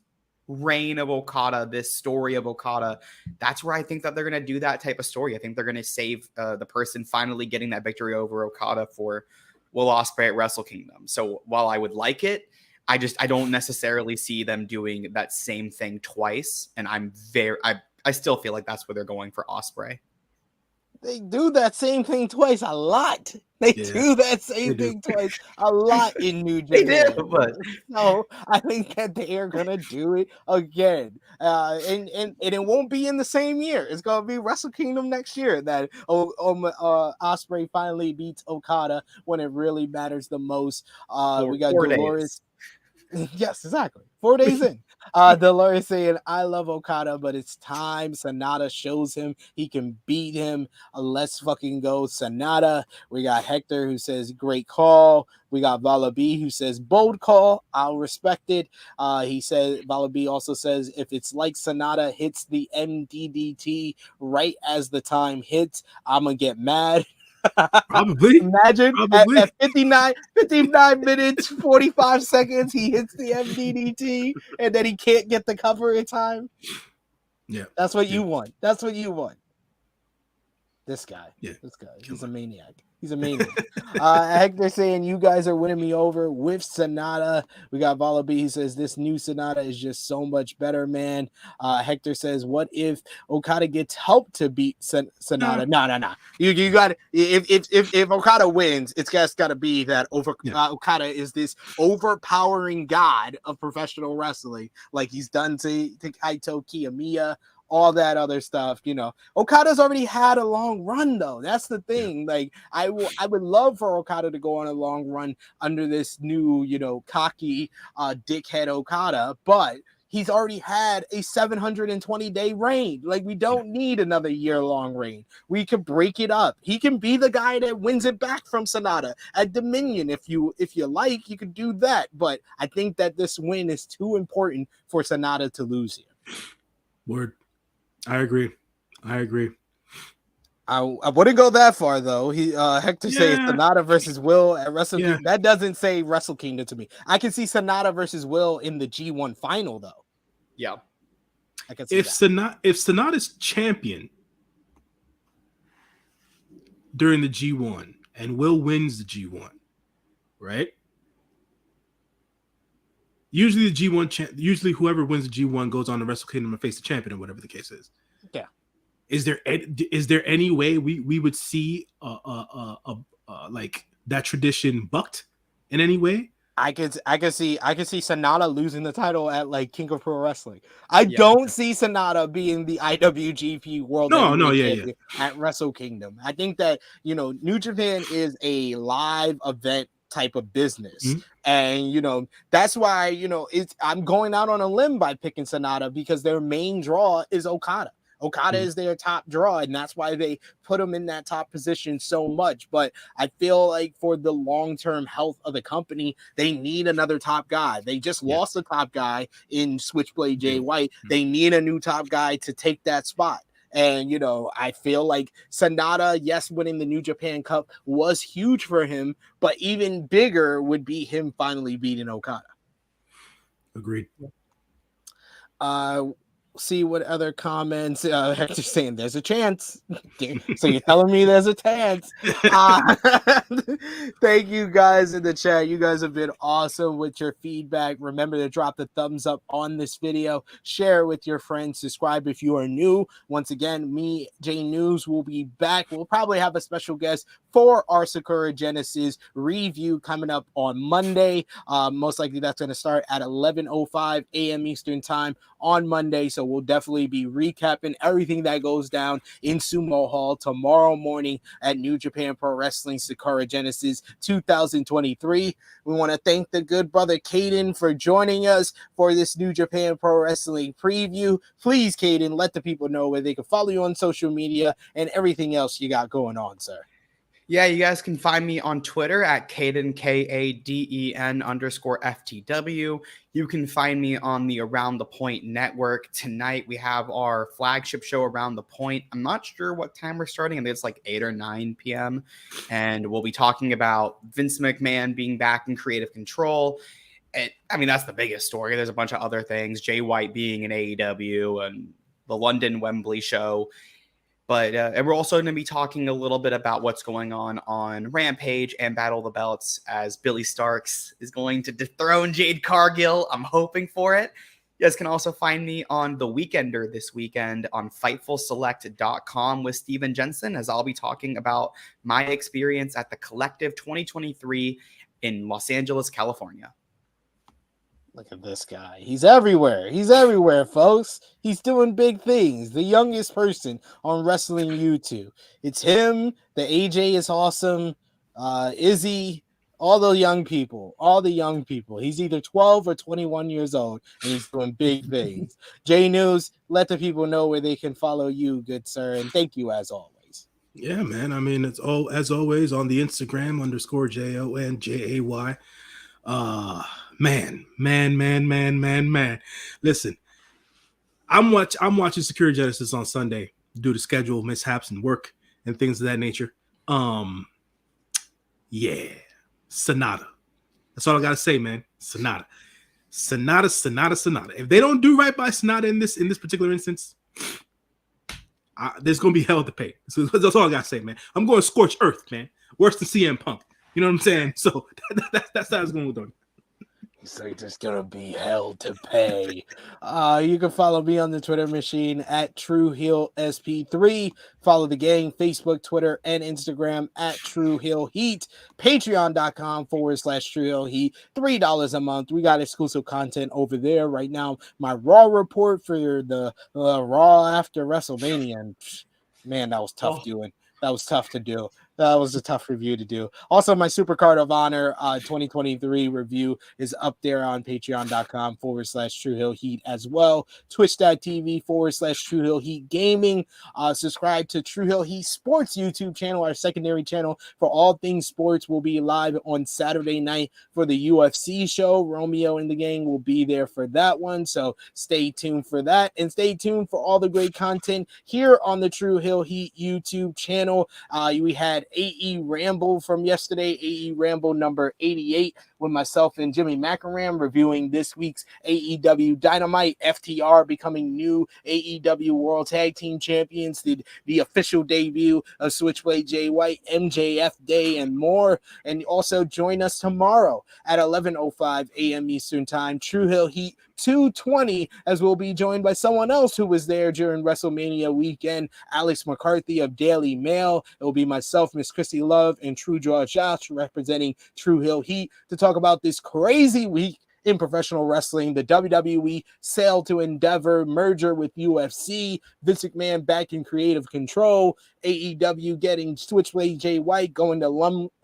reign of Okada, this story of Okada, that's where I think that they're going to do that type of story. I think they're going to save the person finally getting that victory over Okada for Will Ospreay at Wrestle Kingdom. So while I would like it, I don't necessarily see them doing that same thing twice. And I still feel like that's where they're going for Ospreay. They do that same thing twice a lot. They Yeah, do that same they do. thing twice a lot in New They Japan. do, but So I think that they are gonna do it again, and it won't be in the same year. It's gonna be Wrestle Kingdom next year that Ospreay finally beats Okada when it really matters the most. We got 4 Dolores. days. Yes, exactly. 4 days in. Dolores saying, I love Okada, but it's time. Sanada shows him he can beat him. Let's fucking go, Sanada. We got Hector who says, great call. We got Vala B who says, bold call. I'll respect it. He said, Vala B also says, if it's like Sanada hits the MDDT right as the time hits, I'm going to get mad. Probably. Imagine Probably. at 59 minutes, 45 seconds, he hits the MDDT and then he can't get the cover in time. Yeah. That's what Yeah. you want. That's what you want. This guy. Yeah. This guy. Kill He's a him. maniac. He's a maniac. Hector saying, you guys are winning me over with Sanada. We got Vala B. He says, this new Sanada is just so much better, man. Hector says, what if Okada gets help to beat Sanada? No. You got if Okada wins, it's got to be that Okada is this overpowering god of professional wrestling, like he's done to Kaito Kiyomiya. All that other stuff, Okada's already had a long run, though. That's the thing. Yeah. Like, I would love for Okada to go on a long run under this new, cocky dickhead Okada, but he's already had a 720-day reign. Like, we don't need another year-long reign. We could break it up. He can be the guy that wins it back from Sanada at Dominion. If you like, you could do that. But I think that this win is too important for Sanada to lose here. Word. I agree. I wouldn't go that far, though. Hector says Sanada versus Will at Wrestle Kingdom. That doesn't say Wrestle Kingdom to me. I can see Sanada versus Will in the G1 final, though. Yeah. I can see if Sanada's champion during the G1 and Will wins the G1, right? Usually the G1 usually whoever wins the G1 goes on to Wrestle Kingdom and face the champion or whatever the case is. Yeah. Is there any way we would see like that tradition bucked in any way? I could see Sanada losing the title at like King of Pro Wrestling. I don't see Sanada being the IWGP World Heavyweight Champion at Wrestle Kingdom. I think that New Japan is a live event type of business, and that's why I'm going out on a limb by picking Sanada because their main draw is Okada. Okada is their top draw, and that's why they put him in that top position so much. But I feel like for the long-term health of the company, they need another top guy. They just lost a top guy in Switchblade Jay White. They need a new top guy to take that spot. And, I feel like Sanada, yes, winning the New Japan Cup was huge for him, but even bigger would be him finally beating Okada. Agreed. See what other comments Hector saying there's a chance. So you're telling me there's a chance. Thank you guys in the chat. You guys have been awesome with your feedback. Remember to drop the thumbs up on this video, share it with your friends, subscribe if you are new. Once again, me, Jay News, will be back. We'll probably have a special guest for our Sakura Genesis review coming up on Monday. Most likely that's going to start at 11:05 a.m. Eastern time on Monday. So we'll definitely be recapping everything that goes down in Sumo Hall tomorrow morning at New Japan Pro Wrestling Sakura Genesis 2023. We want to thank the good brother Kaden for joining us for this New Japan Pro Wrestling preview. Please, Kaden, let the people know where they can follow you on social media and everything else you got going on, sir. Yeah, you guys can find me on Twitter at Kaden, KADEN_FTW. You can find me on the Around the Point Network. Tonight we have our flagship show Around the Point. I'm not sure what time we're starting. I think it's like 8 or 9 p.m. And we'll be talking about Vince McMahon being back in creative control. That's the biggest story. There's a bunch of other things. Jay White being in AEW and the London Wembley show. But and we're also going to be talking a little bit about what's going on Rampage and Battle of the Belts as Billy Starks is going to dethrone Jade Cargill. I'm hoping for it. You guys can also find me on The Weekender this weekend on FightfulSelect.com with Steven Jensen, as I'll be talking about my experience at the Collective 2023 in Los Angeles, California. Look at this guy. He's everywhere. He's everywhere, folks. He's doing big things. The youngest person on Wrestling YouTube. It's him. The AJ is awesome. Izzy. All the young people. He's either 12 or 21 years old, and he's doing big things. J News, let the people know where they can follow you, good sir, and thank you as always. Yeah, man. I mean, it's all as always on the Instagram _JONJAY. Man. Listen, I'm watching Sakura Genesis on Sunday due to schedule mishaps and work and things of that nature. Yeah, SANADA. That's all I gotta say, man. SANADA. If they don't do right by SANADA in this particular instance, there's gonna be hell to pay. So that's all I gotta say, man. I'm going scorched earth, man. Worse than CM Punk. You know what I'm saying? So that's how it's going on. So there's gonna be hell to pay. You can follow me on the Twitter machine at TrueHeelSP3. Follow the gang, Facebook, Twitter, and Instagram at TrueHeelHeat. Patreon.com /TrueHeelHeat. $3 a month. We got exclusive content over there right now. My Raw report for the Raw after WrestleMania. And man, that was tough doing. That was tough to do. That was a tough review to do. Also, my Supercard of Honor 2023 review is up there on patreon.com /TrueHeelHeat as well. Twitch.tv /TrueHeelHeat Gaming. Subscribe to True Heel Heat Sports YouTube channel, our secondary channel for all things sports. Will be live on Saturday night for the UFC show. Romeo and the gang will be there for that one. So stay tuned for that. And stay tuned for all the great content here on the True Heel Heat YouTube channel. We had AE Ramble from yesterday, AE Ramble number 88, with myself and Jimmy Macaram reviewing this week's AEW Dynamite. FTR becoming new AEW World Tag Team Champions, the official debut of Switchblade Jay White, MJF Day, and more. And also join us tomorrow at 11:05 a.m. Eastern Time, True Heel Heat 220, as we'll be joined by someone else who was there during WrestleMania weekend, Alex McCarthy of Daily Mail. It will be myself, Miss Chrissy Love, and True Draw Josh representing True Heel Heat to talk about this crazy week in professional wrestling. The WWE sale to Endeavor, merger with UFC, Vince McMahon back in creative control, AEW getting Switchblade Jay White going to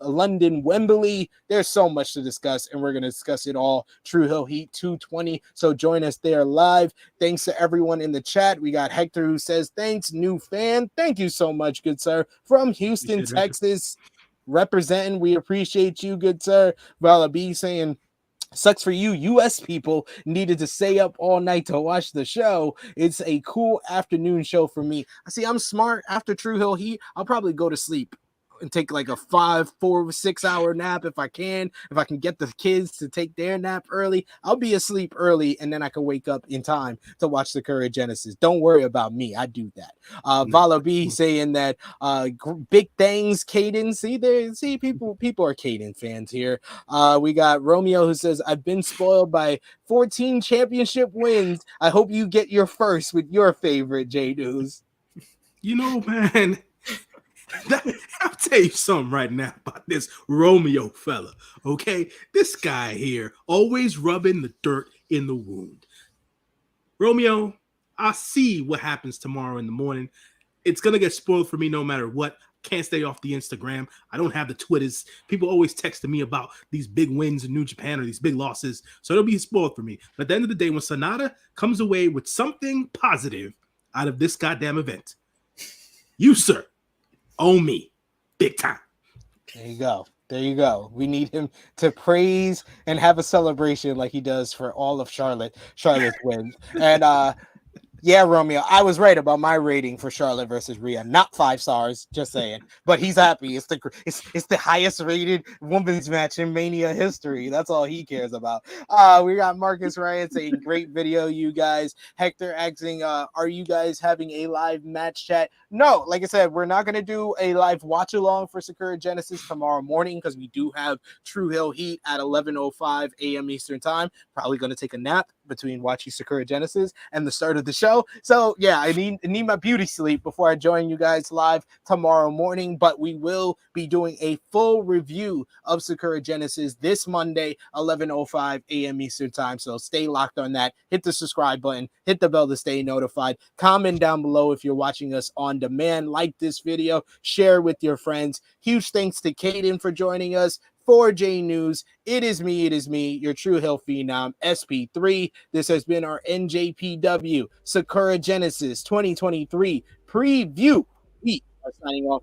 London Wembley. There's so much to discuss, and we're going to discuss it all. True Heel Heat 220. So join us there live. Thanks to everyone in the chat. We got Hector who says, thanks, new fan. Thank you so much, good sir. From Houston, Texas, representing. We appreciate you, good sir. Vala B saying, sucks for you, U.S. people needed to stay up all night to watch the show. It's a cool afternoon show for me. I see I'm smart. After True Heel Heat, I'll probably go to sleep and take like a 5, 4, 6 hour nap if I can. If I can get the kids to take their nap early, I'll be asleep early, and then I can wake up in time to watch the Sakura Genesis. Don't worry about me. I do that. Vala B saying that big things, Kaden. See, people are Kaden fans here. We got Romeo who says, I've been spoiled by 14 championship wins. I hope you get your first with your favorite J News. You know, man, I'll tell you something right now about this Romeo fella, okay? This guy here always rubbing the dirt in the wound. Romeo, I'll see what happens tomorrow in the morning. It's going to get spoiled for me no matter what. Can't stay off the Instagram. I don't have the Twitters. People always texting me about these big wins in New Japan or these big losses, so it'll be spoiled for me. But at the end of the day, when SANADA comes away with something positive out of this goddamn event, you, sir, owe me big time. There you go. We need him to praise and have a celebration like he does for all of Charlotte's wins. And yeah, Romeo, I was right about my rating for Charlotte versus Rhea. Not 5 stars, just saying. But he's happy. It's the highest rated women's match in Mania history. That's all he cares about. We got Marcus Ryan saying, great video, you guys. Hector asking, are you guys having a live match chat? No, like I said, we're not going to do a live watch along for Sakura Genesis tomorrow morning because we do have True Heel Heat at 11:05 a.m. Eastern time. Probably going to take a nap between watching Sakura Genesis and the start of the show. So yeah, I need my beauty sleep before I join you guys live tomorrow morning. But we will be doing a full review of Sakura Genesis this Monday, 11:05 a.m. Eastern time. So stay locked on that. Hit the subscribe button, hit the bell to stay notified. Comment down below if you're watching us on demand. Like this video, share with your friends. Huge thanks to Kaden for joining us. For J News, it is me, your True Hill Phenom, SP3. This has been our NJPW Sakura Genesis 2023 preview. We are signing off.